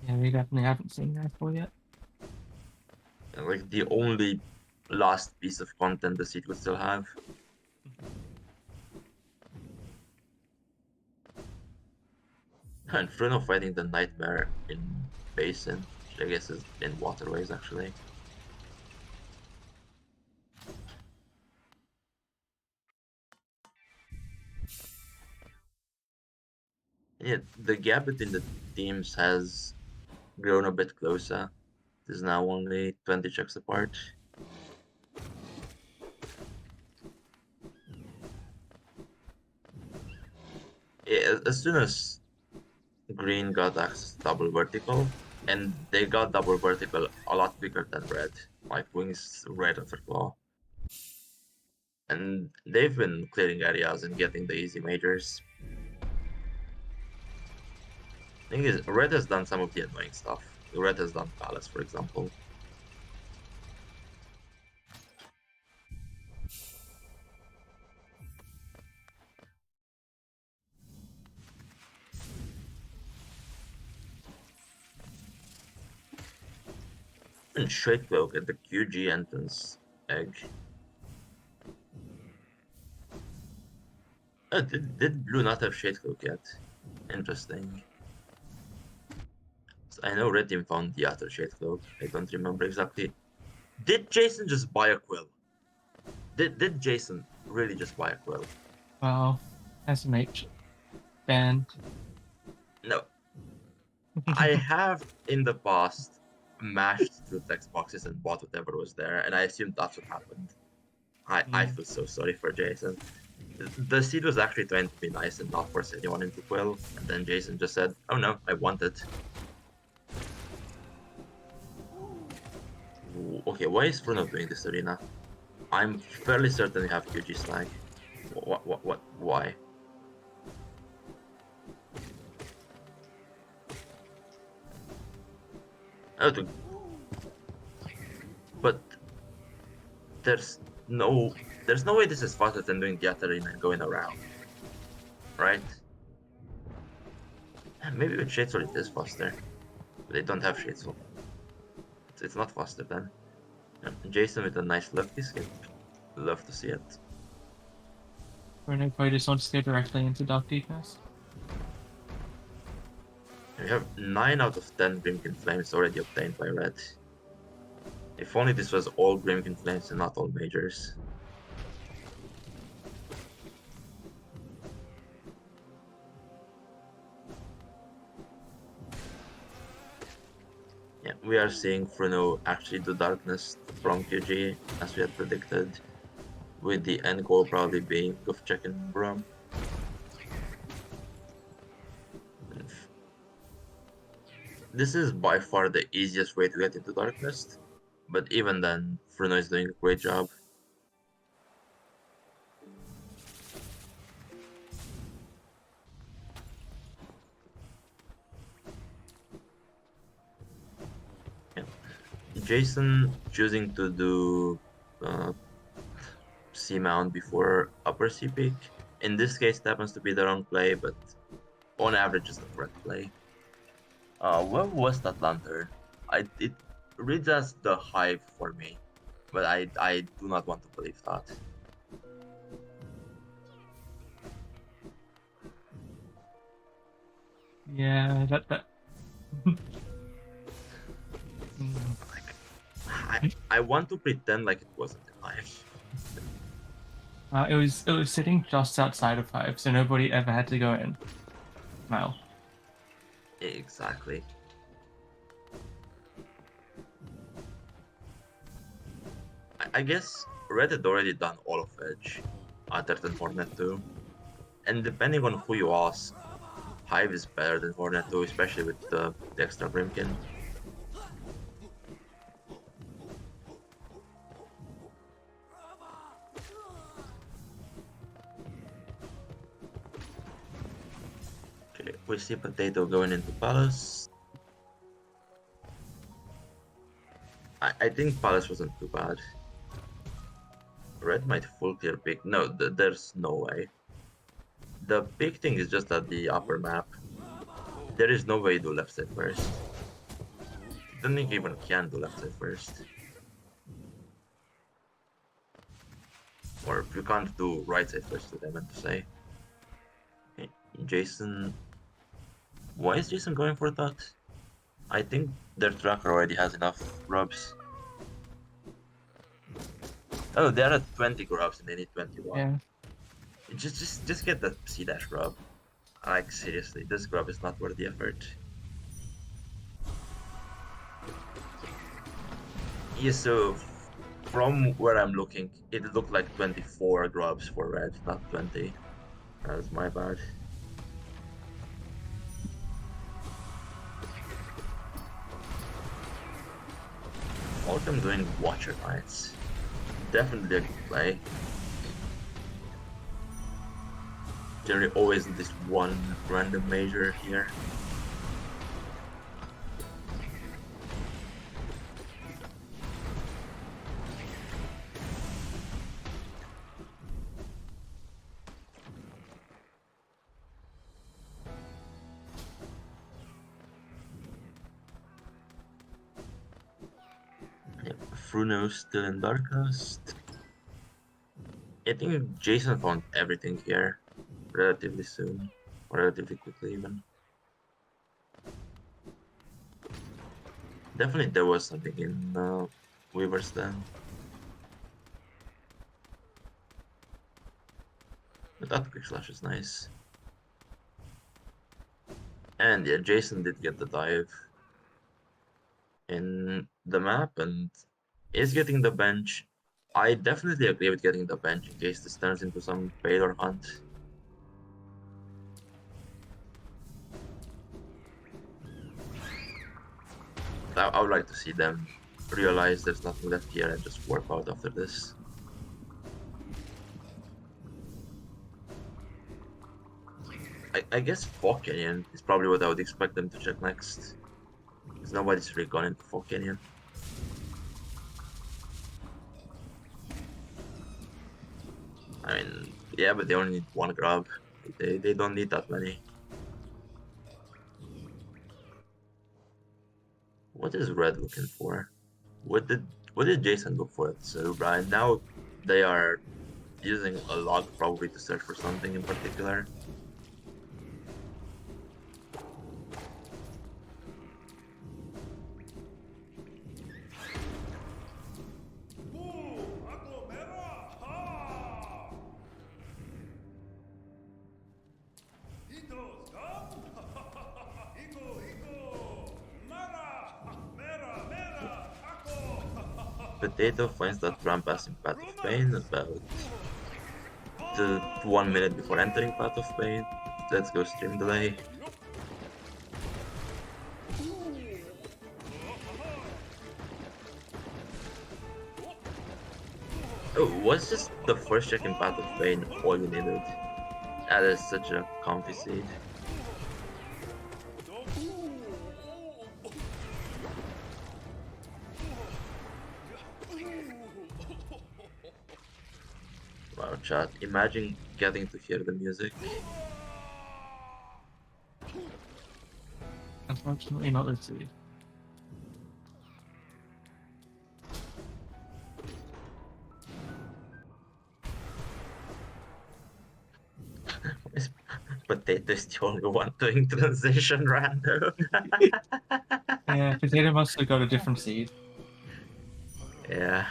Yeah, we definitely haven't seen that for yet. And, like, the only last piece of content the seed would still have. And Fruno fighting the Nightmare in Basin, which I guess is in Waterways, actually. And yet, the gap between the teams has grown a bit closer. It is now only 20 checks apart. Yeah, as soon as Green got access to double vertical, and they got double vertical a lot quicker than Red, like Wings right after Claw. And they've been clearing areas and getting the easy majors. Thing is, Red has done some of the annoying stuff. Red has done Palace, for example. And Shade Cloak at the QG entrance egg. Did Blue not have Shade Cloak yet? Interesting. So I know Red Team found the other Shade Cloak. I don't remember exactly. Did Jason just buy a quill? Did Jason really just buy a quill? Wow, SMH banned. No. I have in the past mashed through text boxes and bought whatever was there, and I assumed that's what happened. I feel so sorry for Jason. The seed was actually trying to be nice and not force anyone into quill, and then Jason just said, "Oh no, I want it." Okay, why is Fruno doing this arena? I'm fairly certain we have QG slag. What, why? Oh, but there's no way this is faster than doing the other arena and going around, right? Maybe with Shade Soul it is faster, but they don't have Shade Soul. It's not faster then. Jason with a nice lefty skip. Love to see it. Bruno probably just wants to go directly into Dark Deepness. We have 9 out of 10 Grimkin Flames already obtained by Red. If only this was all Grimkin Flames and not all majors. Yeah, we are seeing Fruno actually do Darkness from QG as we had predicted, with the end goal probably being of checking Brom. This is by far the easiest way to get into Darkness, but even then, Fruno is doing a great job. Yeah. Jason choosing to do C mount before upper C peak. In this case, it happens to be the wrong play, but on average, it's the correct play. Where was that lantern? It reads as the hive for me, but I do not want to believe that. Yeah, that. I want to pretend like it wasn't a hive. It was sitting just outside of Hive, so nobody ever had to go in. Wow. Exactly. I guess Red had already done all of Edge, other than Hornet 2. And depending on who you ask, Hive is better than Hornet 2, especially with the extra Brimkin. Okay, we see Potato going into Palace. I think Palace wasn't too bad. Red might full clear pick. No, there's no way. The big thing is just at the upper map. There is no way you do left side first. I don't think you even can do left side first. Or you can't do right side first, what I meant to say. Okay, Jason... Why is Jason going for that? I think their tracker already has enough grubs. Oh, they're at 20 grubs and they need 21. Yeah. Just get that C dash grub. Like seriously, this grub is not worth the effort. Yeah, so from where I'm looking, it looked like 24 grubs for red, not 20. That's my bad. Falcon doing Watcher Knights. Definitely a good play. Generally always this one random major here. Fruno still in Darkest. I think Jason found everything here relatively soon, or relatively quickly even. Definitely there was something in Weaver's Den. But that quick slash is nice. And yeah, Jason did get the dive in the map and is getting the bench. I definitely agree with getting the bench in case this turns into some payload hunt. I would like to see them realize there's nothing left here and just warp out after this. I guess Fog Canyon is probably what I would expect them to check next. Because nobody's really gone into Fog Canyon. I mean, yeah, but they only need one grab. They don't need that many. What is Red looking for? What did Jason look for at Cerebra? And now they are using a log probably to search for something in particular. Potato finds that ramp pass in Path of Pain about 1 minute before entering Path of Pain. Let's go stream delay. Oh, was just the first check in Path of Pain all you needed? That is such a comfy seed. Wow, chat, imagine getting to hear the music. Unfortunately, not this seed. Potato is the only one doing transition random. Yeah, Potato must have got a different seed. Yeah.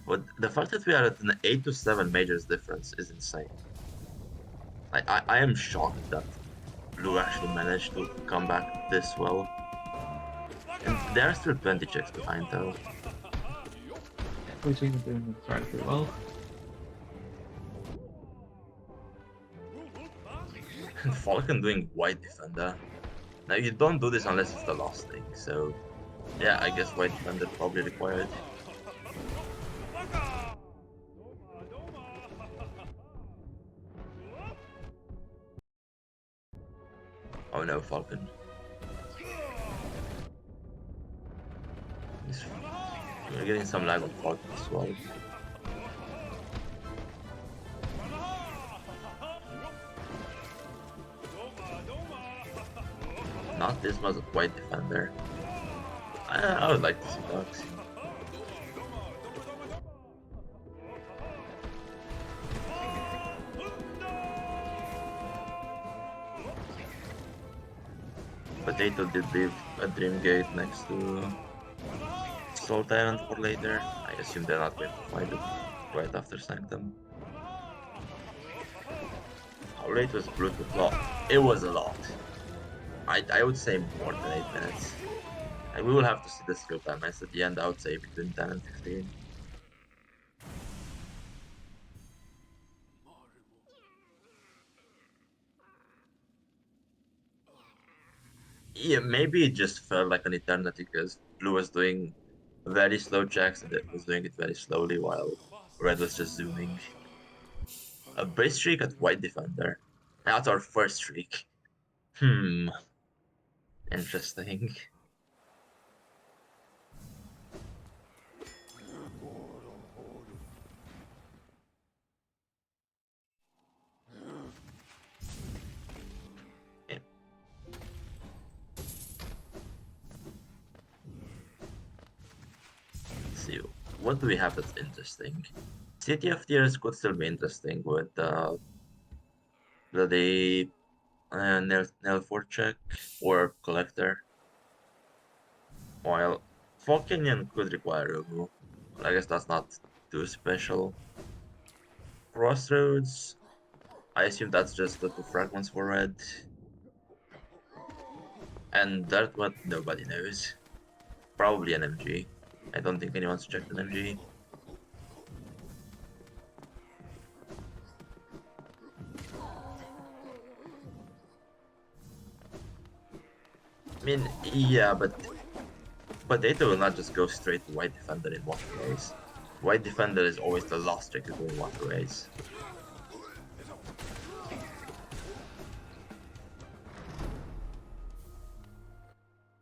But the fact that we are at an 8 to 7 majors difference is insane. I am shocked that Blue actually managed to come back this well. And there are still 20 checks behind though. Blue team are doing incredibly well. And Falcon doing White Defender. Now you don't do this unless it's the last thing, so yeah, I guess White Defender probably required. Oh no, Falcon. We're getting some lag on Falcon as well. Not this much a white defender. I would like to see that. Potato did leave a Dream Gate next to Soul Tyrant for later. I assume they're not going to fight it right after Sanctum. How late was Blue to block? It was a lot. I would say more than 8 minutes. And we will have to see the skill timelines at the end. I would say between 10 and 15. Yeah, maybe it just felt like an eternity because Blue was doing very slow checks and it was doing it very slowly while Red was just zooming. A base streak at White Defender. That's our first streak. Interesting. Yeah. Let's see, what do we have that's interesting? City of Tears could still be interesting with the nail for check or collector. While Falconian could require a move. I guess that's not too special. Crossroads, I assume that's just the 2 fragments for red. And that's what nobody knows. Probably an MG. I don't think anyone's checked an MG. I mean, yeah, but Potato will not just go straight to White Defender in water race. White Defender is always the last trick to go in water race.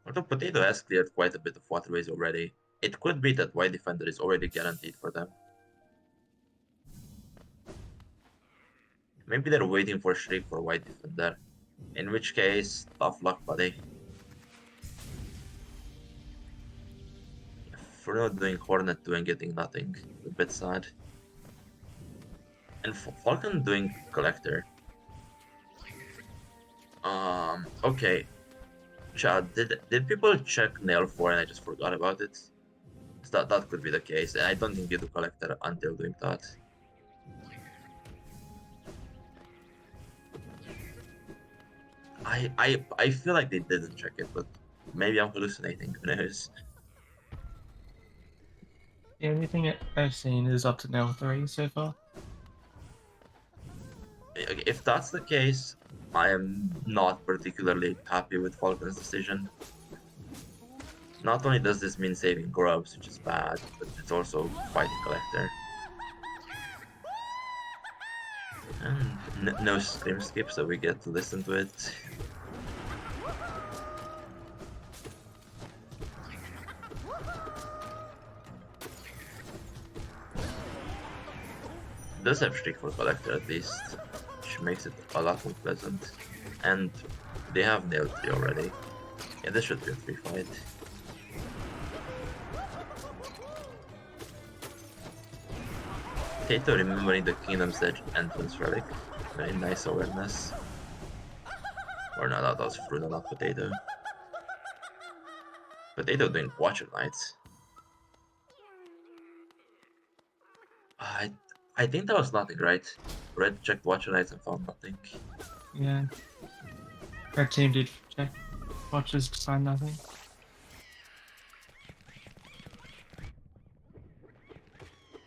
Although Potato has cleared quite a bit of water race already, it could be that White Defender is already guaranteed for them. Maybe they're waiting for Shriek for White Defender. In which case, tough luck, buddy. Fruno doing Hornet 2 and getting nothing. A bit sad. And Falcon doing Collector. Okay. Chad, did people check Nail 4 and I just forgot about it? That could be the case, and I don't think you do Collector until doing that. I feel like they didn't check it, but maybe I'm hallucinating, who knows? The only thing I've seen is up to now 3 so far. If that's the case, I am not particularly happy with Falcon's decision. Not only does this mean saving grubs, which is bad, but it's also fighting Collector. And no scream skip, so we get to listen to it. It does have Shriek for Collector at least, which makes it a lot more pleasant. And they have Nail 3 already. Yeah, this should be a free fight. Potato remembering the Kingdom's Edge entrance relic. Very nice awareness. Or no, that was Fruno, not Potato. Potato doing Watcher Knights. I think that was nothing, right? Red checked Watcher Knights and found nothing. Yeah. Our team did check. Watchers find nothing.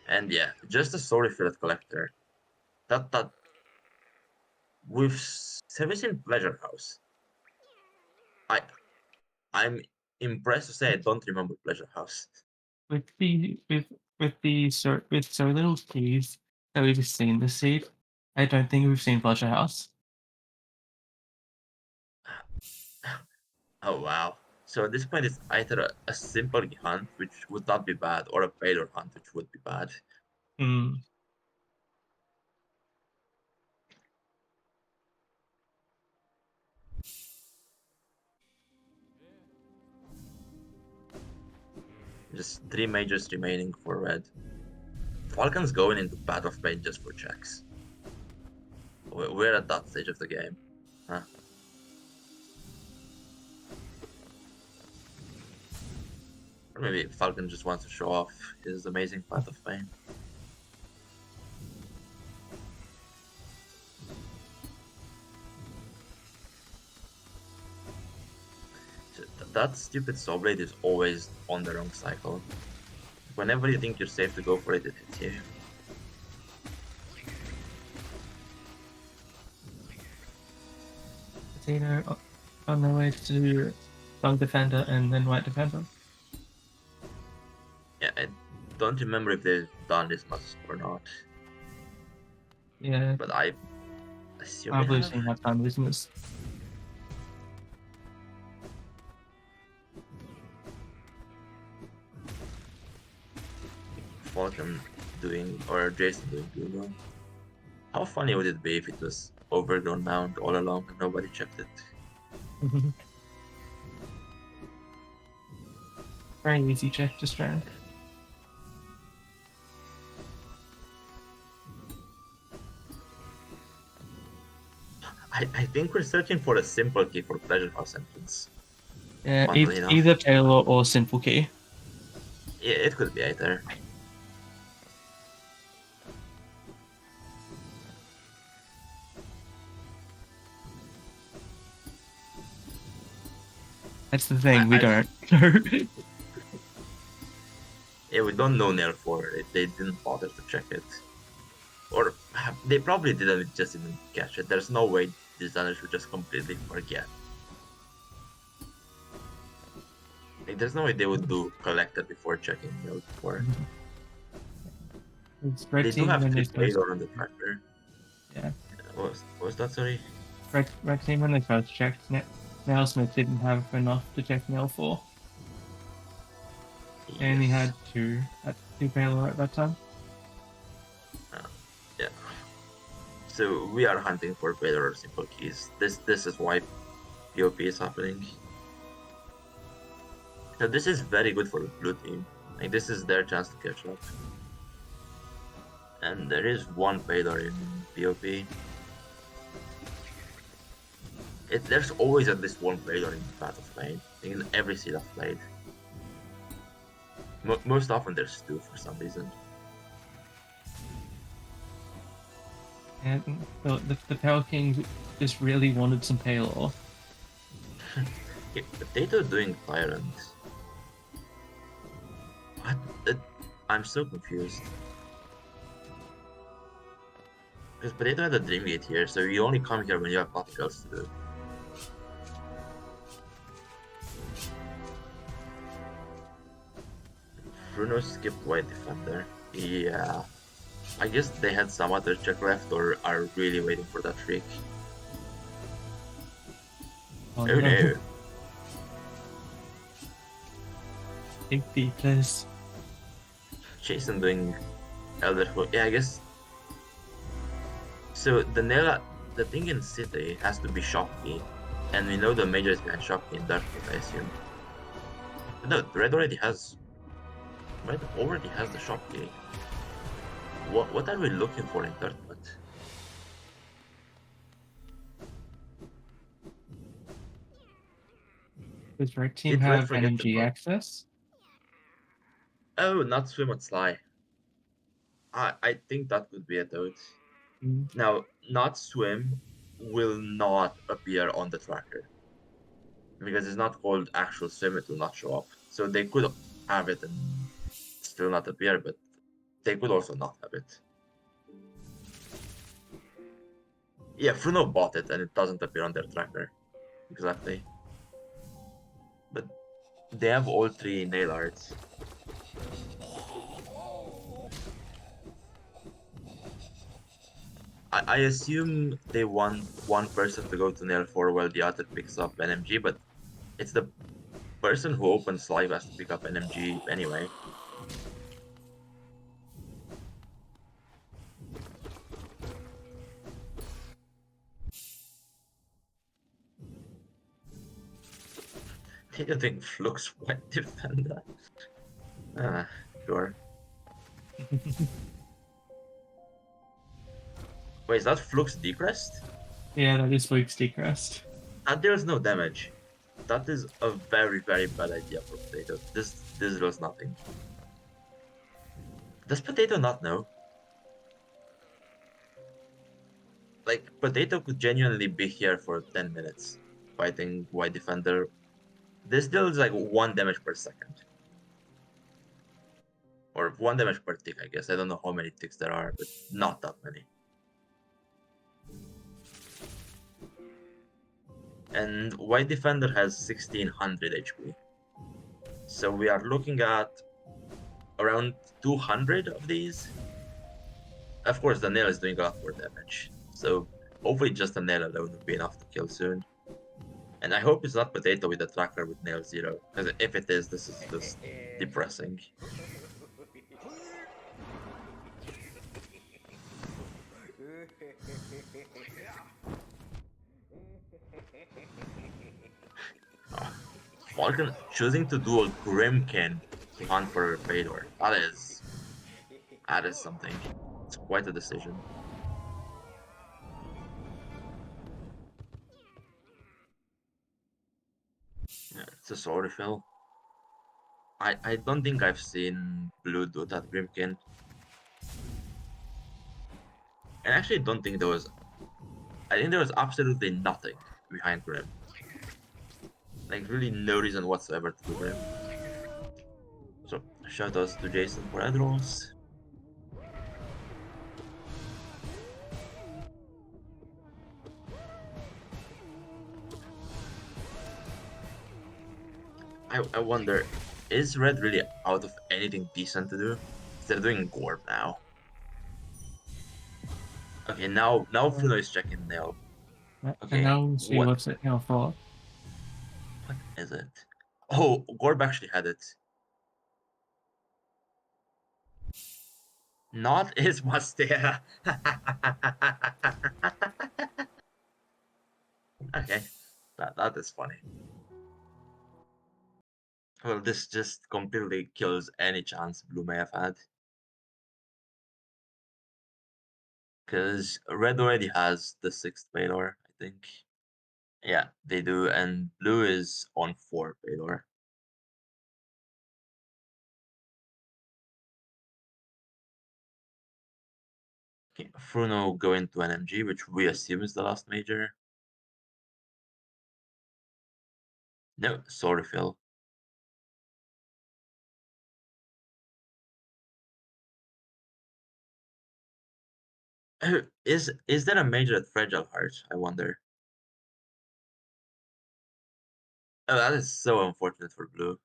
And yeah, just a sorry for that Collector. That with Servicing Pleasure House. I'm impressed to say I don't remember Pleasure House. With so little keys that we've seen this seed, I don't think we've seen Pleasure House. Oh wow. So at this point, it's either a simple hunt, which would not be bad, or a payload hunt, which would be bad. Hmm. Just 3 majors remaining for red. Falcon's going into Path of Pain just for checks. We're at that stage of the game. Huh? Or maybe Falcon just wants to show off his amazing Path of Pain. That stupid Saw Blade is always on the wrong cycle. Whenever you think you're safe to go for it, it hits you. Potato on their way to Bug Defender and then White Defender. Yeah, I don't remember if they've done this much or not, Yeah, but I assume I'm they losing have. my time business. Falcon doing, or Jason doing Google. How funny would it be if it was overgrown mound all along and nobody checked it? Very easy check to strand. I think we're searching for a simple key for Pleasure House entrance. Yeah, Funnily enough. either payload or simple key. Yeah, it could be either. That's the thing, we I- don't. Yeah, we don't know Nail 4. They didn't bother to check it. Or they probably didn't, just didn't catch it. There's no way designers would just completely forget. Like, there's no way they would do collector before checking Nail 4. It's red They do team have when 3 they first. payload on the tracker. Yeah, What was that, sorry? red team when they first checked. Nailsmith didn't have enough to check Nail 4. They only Yes. had two payload at that time. Yeah. So we are hunting for better or simple keys. This is why POP is happening. So this is very good for the blue team. Like, this is their chance to catch up. And there is one payload in POP. There's always at least one payload in Path of Pain in every seed I've played. Most often there's 2 for some reason. And the Pale King just really wanted some payload. Yeah, Potato doing Tyrant. What? I'm so confused. Because Potato had a Dream Gate here, so you only come here when you have nothing else to do. Fruno skipped White Defender. Yeah. I guess they had some other check left or are really waiting for that trick. Oh, Oh no. Big beaters. Jason doing Elder Hook. Yeah, I guess. So the thing in City has to be Shopkey, and we know the major is behind Shopkey in Darkwood, I assume. No, Red already has the Shopkey. What are we looking for in Darkwood? Does red team Did Red have forget NMG the bug? access? Oh, not Swim and Sly. I think that could be a toad. Mm. Now, not Swim will not appear on the tracker. Because it's not called actual Swim, it will not show up. So they could have it and still not appear, but they could also not have it. Yeah, Fruno bought it and it doesn't appear on their tracker. Exactly. But they have all 3 nail arts. I assume they want one person to go to nail 4 while the other picks up NMG, but it's the person who opens live has to pick up an MG anyway. They don't think Flux White Defender. Ah, sure. Wait, is that Flux Decrest? Yeah, that is Luke's decrest. And there's no damage. That is a very, very bad idea for Potato. This does nothing. Does Potato not know? Like, Potato could genuinely be here for 10 minutes fighting White Defender. This deals like 1 damage per second. Or 1 damage per tick, I guess. I don't know how many ticks there are, but not that many. And White Defender has 1600 HP. So we are looking at around 200 of these. Of course, the nail is doing a lot more damage. So hopefully just a nail alone will be enough to kill soon. And I hope it's not Potato with a tracker with nail 0. Because if it is, this is just depressing. Oh, Falcon choosing to do a Grimkin to hunt for Fedor. That is something. It's quite a decision. Yeah, it's a sword refill. I don't think I've seen Blue do that Grimkin. And actually don't think there was... I think there was absolutely nothing behind Grim. Like, really no reason whatsoever to do Grim. So, shoutouts to Jason for ad rolls. I wonder, is Red really out of anything decent to do? They're doing Gorb now. Okay, now Fruno is checking Nail. Okay, And now we'll see what what's it now for. is it? Oh, Gorb actually had it. Not his Mastea. Okay, that is funny. Well, this just completely kills any chance Blue may have had. Because Red already has the 6th Baylor, I think. Yeah, they do, and Blue is on 4 Baylor. Okay, Fruno going to an MG, which we assume is the last major. No, sword refill. Oh, is there a major at Fragile Heart? I wonder. Oh, that is so unfortunate for Blue.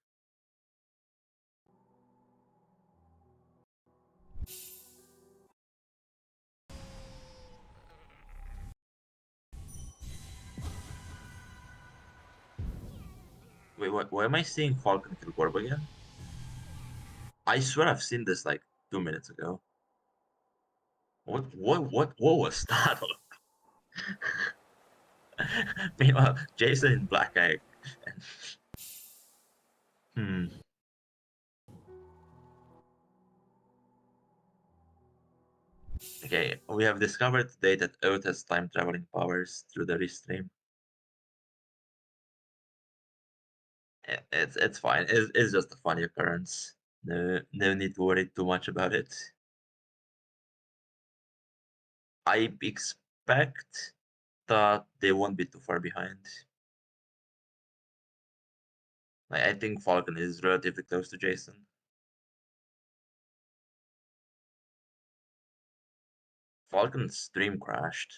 Wait, what? Why am I seeing Falcon kill Gorb again? I swear I've seen this like 2 minutes ago. What was that? Meanwhile, Jason in Black Egg. Hmm. Okay, we have discovered today that Oath has time traveling powers through the restream. It's fine. It's just a funny occurrence. No need to worry too much about it. I expect that they won't be too far behind. Like, I think Falcon is relatively close to Jason. Falcon's stream crashed.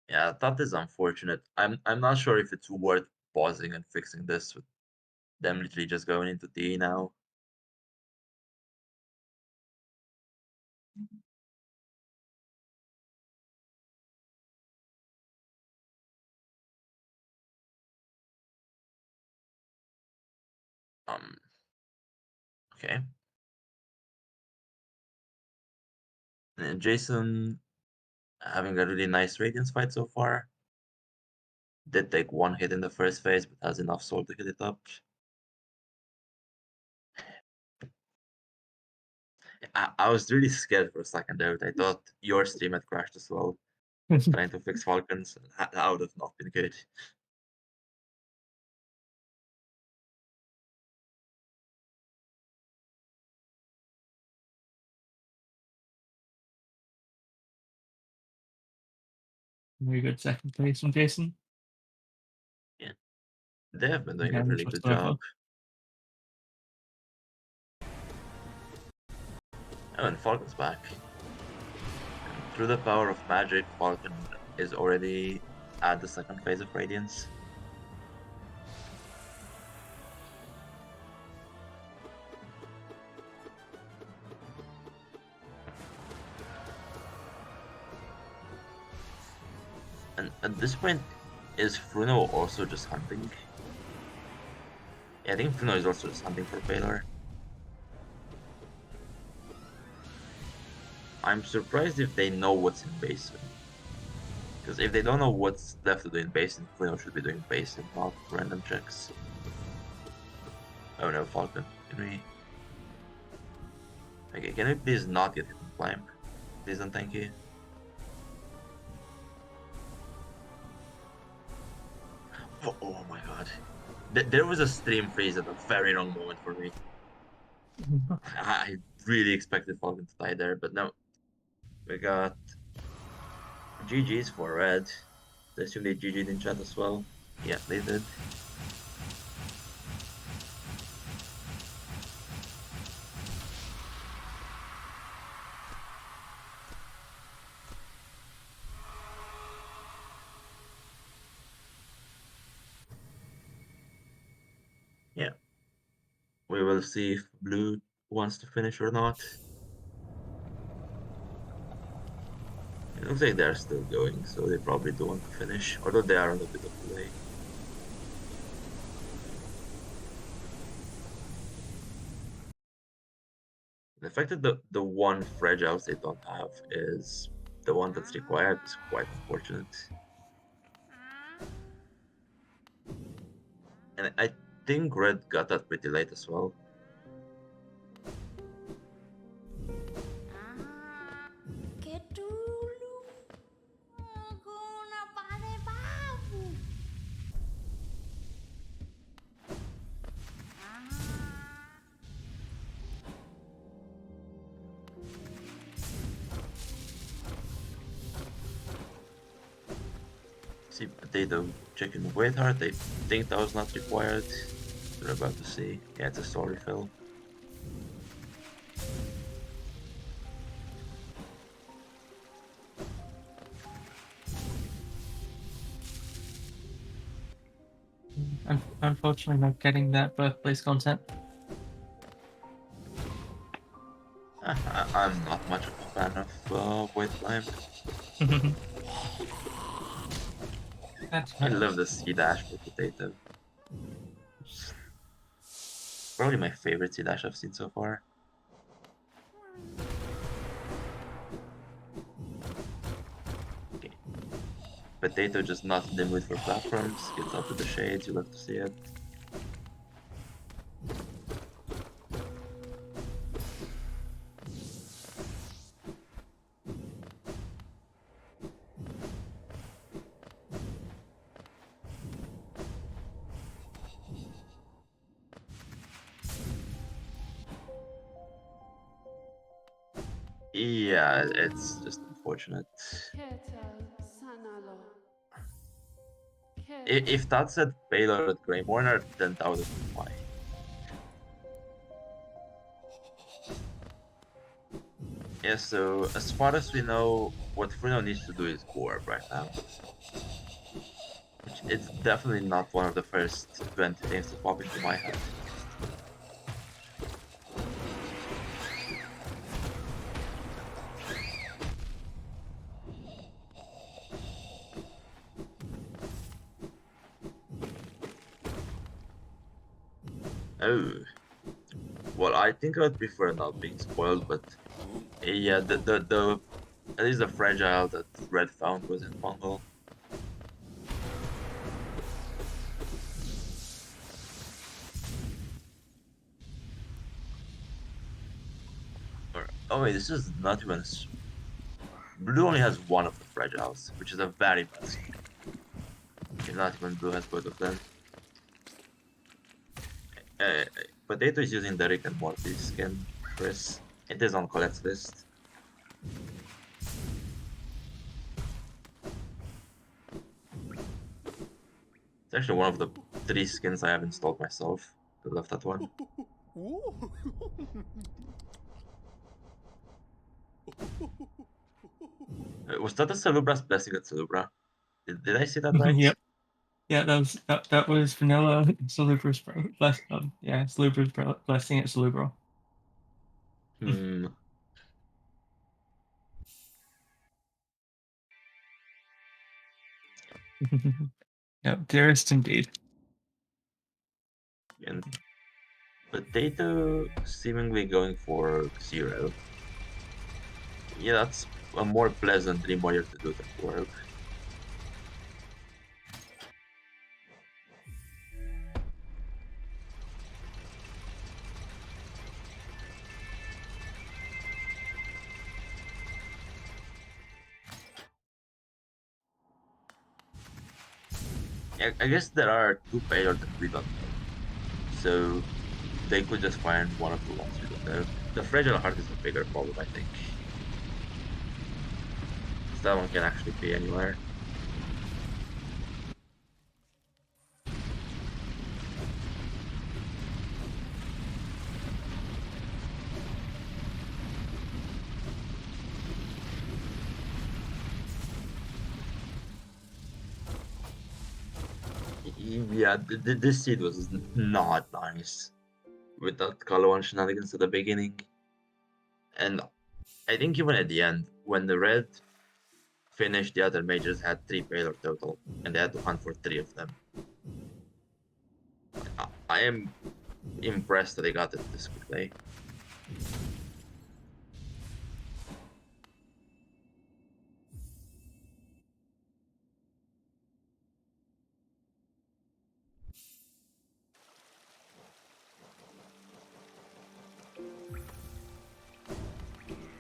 Yeah, that is unfortunate. I'm not sure if it's worth pausing and fixing this with them literally just going into D now. Okay. And Jason having a really nice Radiance fight so far. Did take one hit in the first phase, but has enough soul to hit it up. I was really scared for a second there, but I thought your stream had crashed as well. Trying to fix Falcons. That would have not been good. Very good second place from Jason. Yeah. They have been doing a Damage really good whatsoever. job. Oh, and Falcon's back. And through the power of magic, Falcon is already at the second phase of Radiance. And at this point, is Fruno also just hunting? Yeah, I think Fruno is also just hunting for Baylor. I'm surprised if they know what's in Basin. Because if they don't know what's left to do in Basin, Fruno should be doing Basin, not random checks. Oh no, Falcon. Okay, can we please not get hit in climb? Please and thank you. Oh my god. There was a stream freeze at a very wrong moment for me. I really expected Falcon to die there, but no. We got GG's for red. I assume they GG'd in chat as well. Yeah, they did. Yeah. We will see if blue wants to finish or not. It looks like they're still going, so they probably do want to finish, although they are on a bit of delay. The fact that the one fragile they don't have is the one that's required is quite unfortunate. And I think red got that pretty late as well. Get dulu. Aku nak pandai babu. See Potato checking with her. They think that was not required. We're about to see. Yeah, it's a soul refill. Unfortunately, not getting that birthplace content. I'm not much of a fan of White Climb. That's I right. love the C dash for Potato. Probably my favorite C dash I've seen so far. Okay. Potato just not in the mood for platforms. Gets up to the shades. You love to see it. Yeah, it's just unfortunate. If that said Baylor at Grey Warner, then that would have been why. Yeah, so as far as we know, what Fruno needs to do is Orb right now. Which it's definitely not one of the first 20 things to pop into my head. Oh, well, I think I'd prefer not being spoiled, but yeah, the at least the fragile that Red found was in Mongol. Oh wait, this is not even. Blue only has one of the fragiles, which is a very bad sign. If not even Blue has both of them. Uh, Potato is using the Rick and Morty skin, Chris. It is on Colette's list. It's actually one of the 3 skins I have installed myself. I love that one. Was that a Celubra's blessing at Celubra? Did I see that right? Yep. Yeah, that was vanilla Salubra's Salubra's blessing at Salubra. Hmm. Yep, dearest indeed. And Potato seemingly going for 0. Yeah, that's a more pleasant dream warrior to do than work. I guess there are 2 payloads that we don't know. So they could just find one of the ones we don't know. The fragile heart is a bigger problem, I think. That one can actually be anywhere. Yeah, this seed was not nice with that color one shenanigans at the beginning. And I think even at the end, when the red finished, the other majors had 3 payload total, and they had to hunt for 3 of them. I am impressed that they got it this quickly.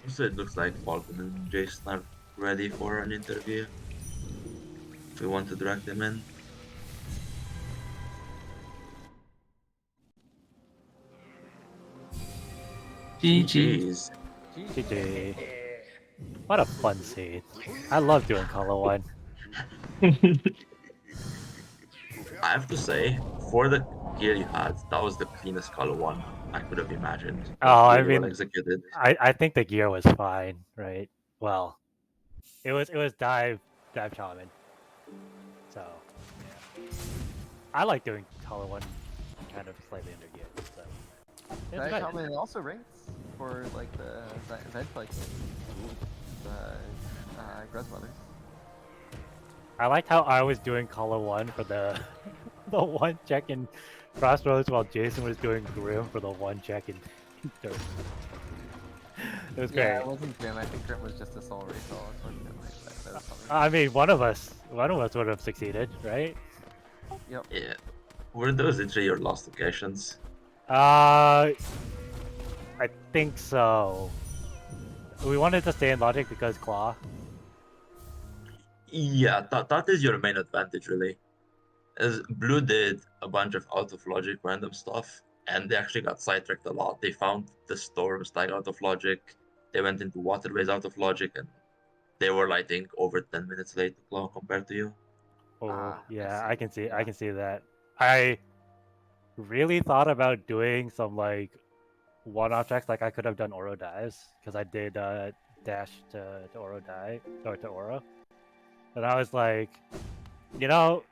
So it looks like Falcon and Jason are ready for an interview. We want to drag them in. GG. GG's. GG. What a fun scene. I love doing color one. I have to say, for the gear you had, that was the cleanest color one I could have imagined. It was Oh, I really well mean, executed. I think the gear was fine, right? Well, it was dive shaman. So yeah. I like doing color one kind of slightly under gear. So it's Dive good. Shaman also ranks for like the event like Grandmother. I liked how I was doing color one for the the one check in Crossroads while Jason was doing Grim for the one check in Dirt. It was Yeah, great. it wasn't Grim. I think Grim was just a soul recall, unfortunately. That was something. I mean, one of us would have succeeded, right? Yep. Yeah. Were those literally your last locations? I think so. We wanted to stay in Logic because Claw. Yeah, that is your main advantage, really. As Blue did a bunch of out of logic random stuff, and they actually got sidetracked a lot. They found the storms like out of logic. They went into waterways out of logic, and they were, I think, over 10 minutes late to Claw compared to you. Oh, yeah, see. I can see. Yeah. I can see that. I really thought about doing some like one-off checks. Like I could have done Oro dives because I did dash to Oro dive or to Oro, and I was like, you know,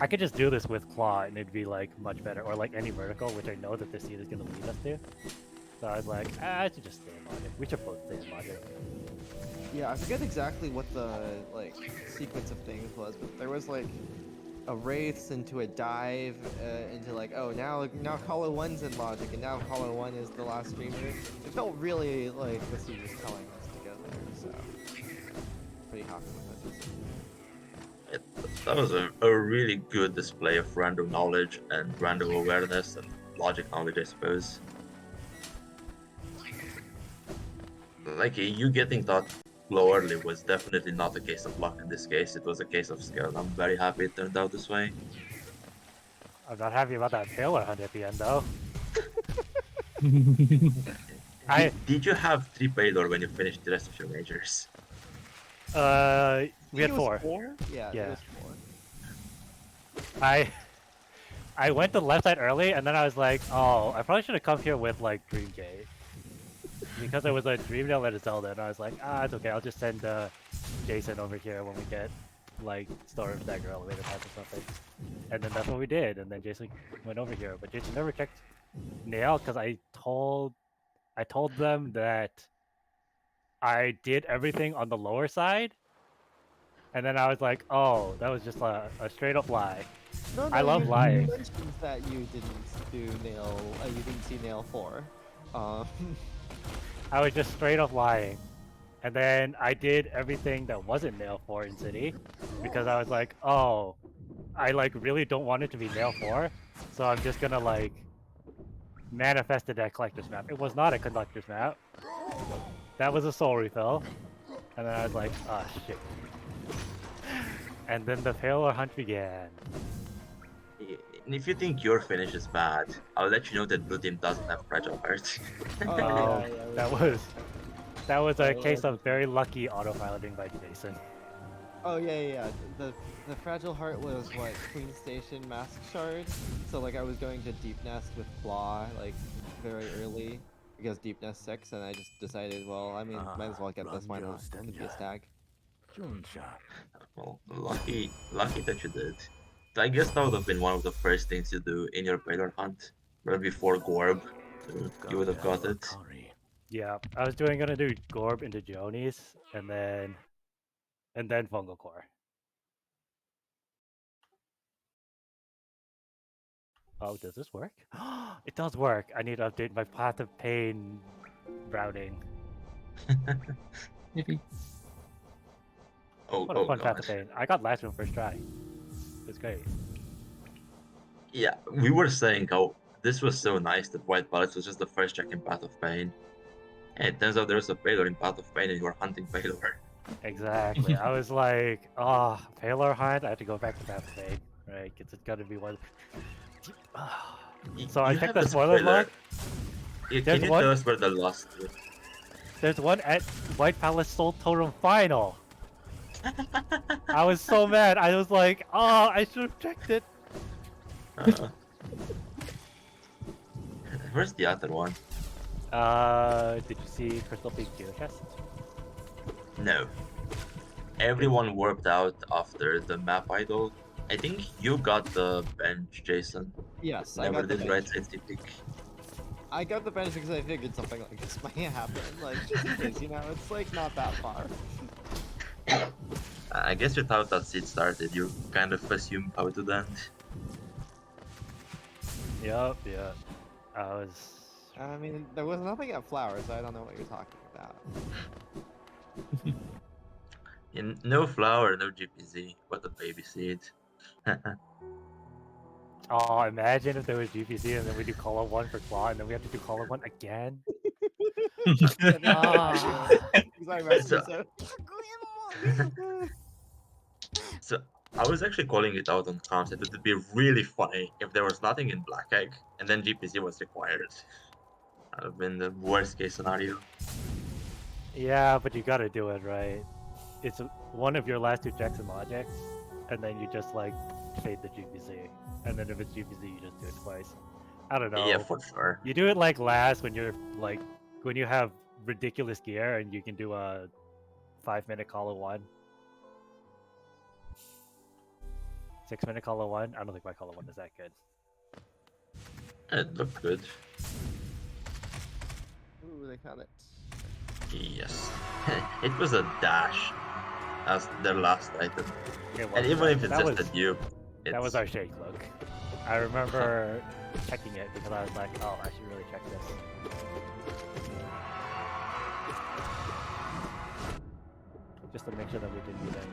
I could just do this with Claw and it'd be like much better, or like any vertical, which I know that this seed is gonna lead us to. So I was like, I should just stay in Logic. We should both stay in Logic. Yeah, I forget exactly what the like sequence of things was, but there was like a race into a dive into like, oh, now Hollow One's in Logic, and now Hollow One is the last streamer. It felt really like the seed was telling us to go there, so pretty happy with it. That was a really good display of random knowledge and random awareness and logic knowledge, I suppose. Like, you getting that low early was definitely not a case of luck in this case, it was a case of skill. I'm very happy it turned out this way. I'm not happy about that Taylor hunt at the end though. Did you have 3 payload when you finished the rest of your majors? We had 4. Yeah, Yeah. it was 4. I went to the left side early, and then I was like, oh, I probably should have come here with like Dream Gate. Because it was a Dreamdale and a Zelda, and I was like, it's okay, I'll just send Jason over here when we get like Storm Dagger Elevator Pass or something. And then that's what we did, and then Jason went over here, but Jason never checked Nail because I told them that I did everything on the lower side, and then I was like, oh, that was just a straight up lie. No, I love lying. You mentioned that you didn't do Nail. You didn't see Nail 4. I was just straight up lying. And then I did everything that wasn't Nail 4 in City because I was like, oh, I like really don't want it to be Nail 4, so I'm just gonna like manifest it at Collector's Map. It was not a Collector's Map. That was a soul refill. And then I was like, ah, shit. And then the failure hunt began. And if you think your finish is bad, I'll let you know that Blue Team doesn't have Fragile Heart. Oh, That was a case of very lucky autopiloting by Jason. Oh yeah. The Fragile Heart was what, Queen Station Mask Shard. So like I was going to Deep Nest with Claw like very early because Deep Nest 6, and I just decided, well, I mean, might as well get this. Why not? It could be a stag. Well, lucky that you did. I guess that would have been one of the first things you do in your Baylor hunt, right before Gorb. So you would have got it. Yeah, I was gonna do Gorb into Jonies, and then Fungal Core. Oh, does this work? It does work. I need to update my Path of Pain routing. Maybe. What a fun God. Path of Pain. I got last one first try. It's great. Yeah, we were saying how this was so nice that White Palace was just the first check in Path of Pain. And it turns out there's a Paylor in Path of Pain and you were hunting Paylor. Exactly. I was like, oh, Paylor Hunt, I have to go back to Path of Pain. Right, because it's gotta be one. So I checked the spoiler log. Can you There's tell one- us where the last... There's one at White Palace Soul Totem Final. I was so mad. I was like, oh, I should have checked it. Where's the other one? Did you see Crystal Peak Gear Chest? No. Everyone warped out after the map idol. I think you got the bench, Jason. Yes, I Never got the did bench. right side peak. I got the bench because I figured something like this might happen. Like, just in case, it's like not that far. I guess without that seed started, you kind of assumed how to end. Yep, yeah. I mean, there was nothing at Flower, so I don't know what you're talking about. No flower, no GPZ. What a baby seed. Oh, imagine if there was GPC and then we do Call of 1 for Claw and then we have to do Call of 1 again. So I was actually calling it out on comms that it would be really funny if there was nothing in Black Egg and then GPC was required. That would have been the worst case scenario. Yeah, but you gotta do it right. It's one of your last 2 checks in Logic, and then you just like fade the GPC. And then if it's GPC, you just do it twice. I don't know. Yeah, for sure. You do it like last when you're like, when you have ridiculous gear and you can do a 5-minute Call of 1. 6-minute Call of 1? I don't think my Call of 1 is that good. It looked good. Ooh, they found it. Yes. It was a dash as their last item. It And was, even if it's that just was, a dupe, That was It's our shade cloak. I remember checking it because I was like, oh, I should really check this. Just to make sure that we didn't need any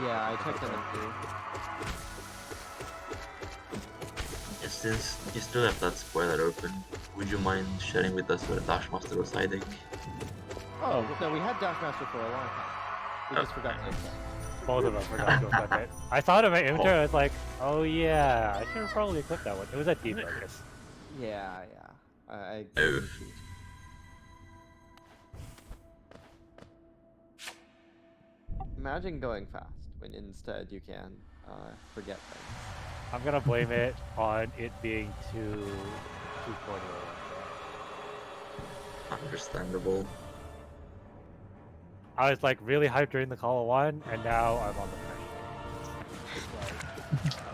Yeah, I checked in them too. since you still have that spoiler open, would you mind sharing with us where Dashmaster was hiding? Oh, no, we had Dashmaster for a long time. We just Oh, forgot to equip. Both of us forgot to equip it. I saw it in my inventory, I was like, oh yeah, I should have probably equipped that one. It was a deep focus. Yeah, yeah. I Oh. agree. Imagine going fast when instead you can forget things. I'm gonna blame it on it being too cordial. Understandable. I was like really hyped during the call of one, and now I'm on the pressure.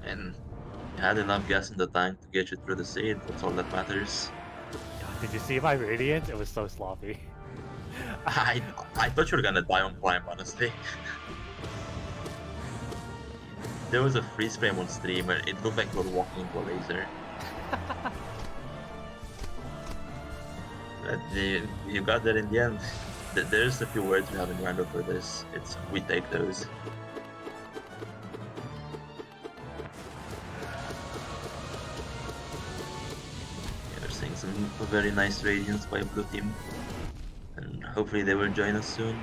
And you had enough gas in the tank to get you through the seed, that's all that matters. God, did you see my radiant? It was so sloppy. I thought you were gonna die on climb, honestly. There was a freeze frame on stream and it looked like you were walking into a laser. But you got there in the end. There's a few words we have in Rando for this. It's we take those. Yeah, we're seeing some very nice radiance by blue team. And hopefully they will join us soon.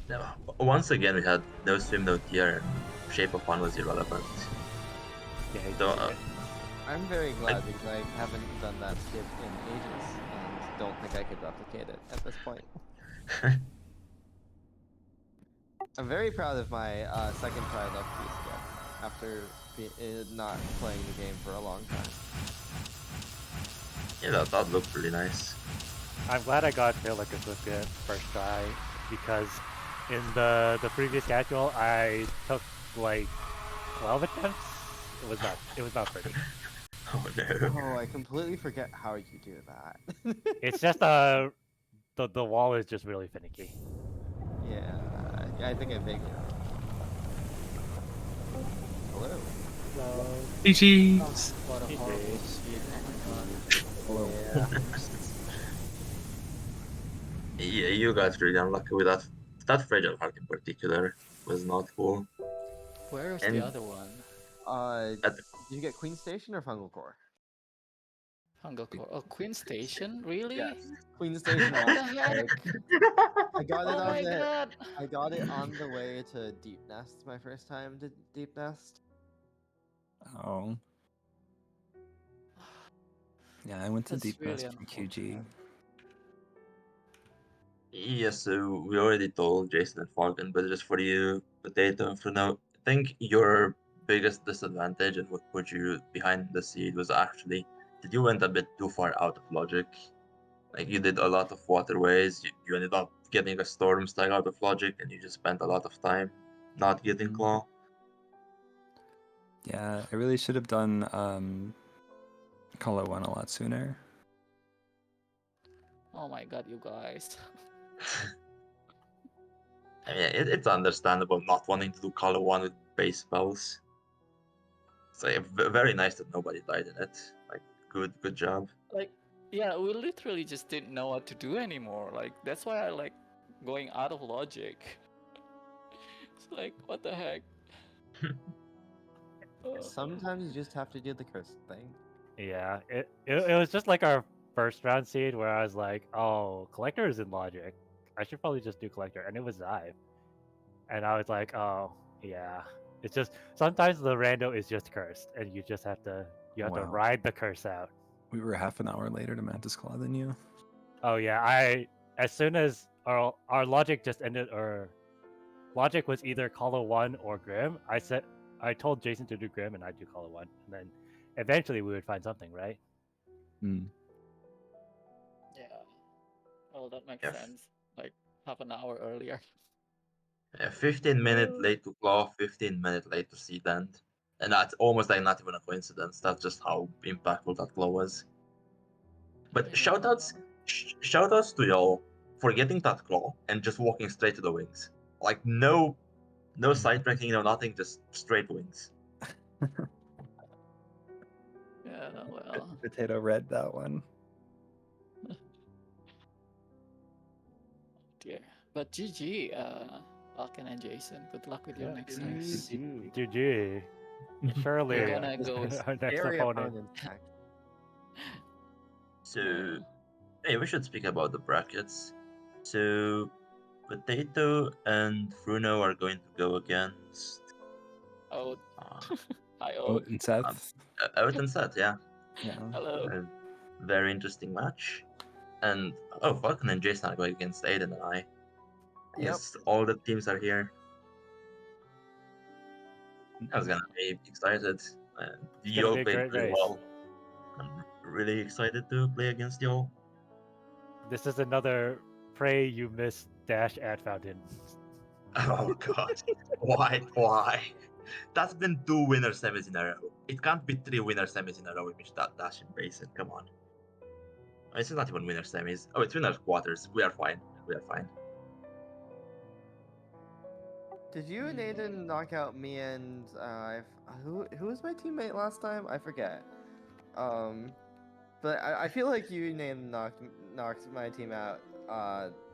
Now, once again we had no swim, no tier, and shape of fun was irrelevant. Yeah, So, I'm very glad because I haven't done that skip in ages and don't think I could replicate it at this point. I'm very proud of my second try left key skip after not playing the game for a long time. Yeah, that looked really nice. I'm glad I got to like a quick first try because in the previous casual I took like 12 attempts. It was not pretty. Oh no. Oh, I completely forget how you do that. It's just the wall is just really finicky. Yeah, I think I figured. Hello. GG's. What a He horrible did. speed. Oh my god. Yeah, you got really unlucky with that. That fragile heart in particular was not cool. Where is And- the other one? At Did you get Queen Station or Fungal Core? Fungal Core. Oh, Queen Station? Really? Yes. Queen Station. What the heck? I got it Oh on my the. god! I got it on the way to Deep Nest. My first time to Deep Nest. Oh. Yeah, I went to That's Deep really Nest from QG. Yeah, so we already told Jason and Falcon, but just for you, Potato and Fruno, I think your biggest disadvantage and what put you behind the seed was actually that you went a bit too far out of logic. Like you did a lot of waterways, you ended up getting a storm stag out of logic, and you just spent a lot of time not getting Mhm. claw. Yeah, I really should have done Color 1 a lot sooner. Oh my god, you guys. I mean, it's understandable not wanting to do color one with base spells. So yeah, very nice that nobody died in it. Like, good job. Like, yeah, we literally just didn't know what to do anymore. Like, that's why I like going out of logic. It's like, what the heck? Sometimes you just have to do the cursed thing. Yeah, it was just like our first round seed where I was like, oh, collector is in logic. I should probably just do collector, and it was Zive. And I was like, oh yeah. It's just sometimes the rando is just cursed, and you just have to to Wow. ride the curse out. We were half an hour later to Mantis Claw than you. Oh yeah, as soon as our logic just ended, or logic was either Call of One or Grim. I told Jason to do Grim, and I'd do Call of One, and then eventually we would find something, right? Hmm. Yeah. Well, that makes Yes. sense. Like, half an hour earlier. Yeah, 15 minutes late to claw, 15 minutes late to seed end. And that's almost like not even a coincidence. That's just how impactful that claw was. But shoutouts to y'all for getting that claw and just walking straight to the wings. Like no sidetracking, no nothing, just straight wings. Yeah, well. Potato read that one. Dear. But GG, Falcon and Jason. Good luck with your next race. GG. Surely You're gonna go our next Scary opponent. opponents, actually. So hey, we should speak about the brackets. So Potato and Fruno are going to go against Oh, uh, hi, Oh, Oat. and Seth. Oat and Seth, yeah. Yeah. Hello. A very interesting match. And Falcon and Jason are going against Aiden and I. Yes, all the teams are here. I was gonna be excited. It's gonna Y'all be a played great really race. well. I'm really excited to play against y'all. This is another pray you miss dash ad fountain. Oh god. Why? That's been 2 winner semis in a row. It can't be 3 winner semis in a row in which that dash in basin. Come on. It's not even winner semis. Oh, it's winner quarters. We are fine. We are fine. Did you and Aiden knock out me and who was my teammate last time? I forget. But I feel like you and Aiden knocked my team out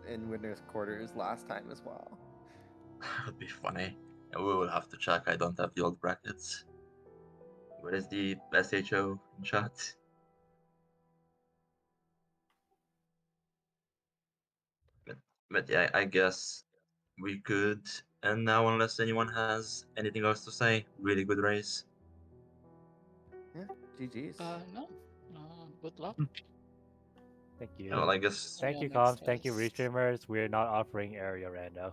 in winners quarters last time as well. That would be funny. And we will have to check. I don't have the old brackets. Where is the SHO in chat? But yeah, I guess we could end now unless anyone has anything else to say. Really good race. Yeah, GG's. No. Good luck. Thank you. Well, I guess. Thank Yeah, you, next Comms. Thank you, race. restreamers. We're not offering area rando.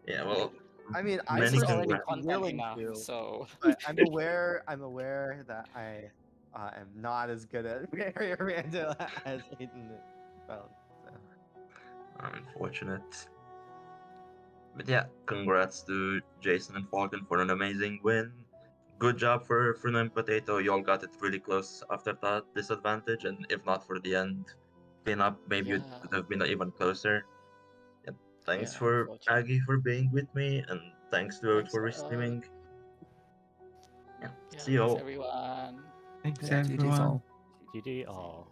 Yeah, well, I mean, I This many is personally already congrats. am content willing enough, to, so but I'm aware that I am not as good at area random as Aiden found. So. Unfortunate. But yeah, congrats to Jason and Falcon for an amazing win. Good job for Fruno and Potato. Y'all got it really close after that disadvantage, and if not for the end cleanup, maybe it yeah, could have been even closer. And thanks yeah, for unfortunately. Aggie for being with me, and thanks to Oat Thanks, for restreaming. Yeah, yeah, see you thanks all. everyone. Thanks, Yeah, GG's everyone. all. GG all.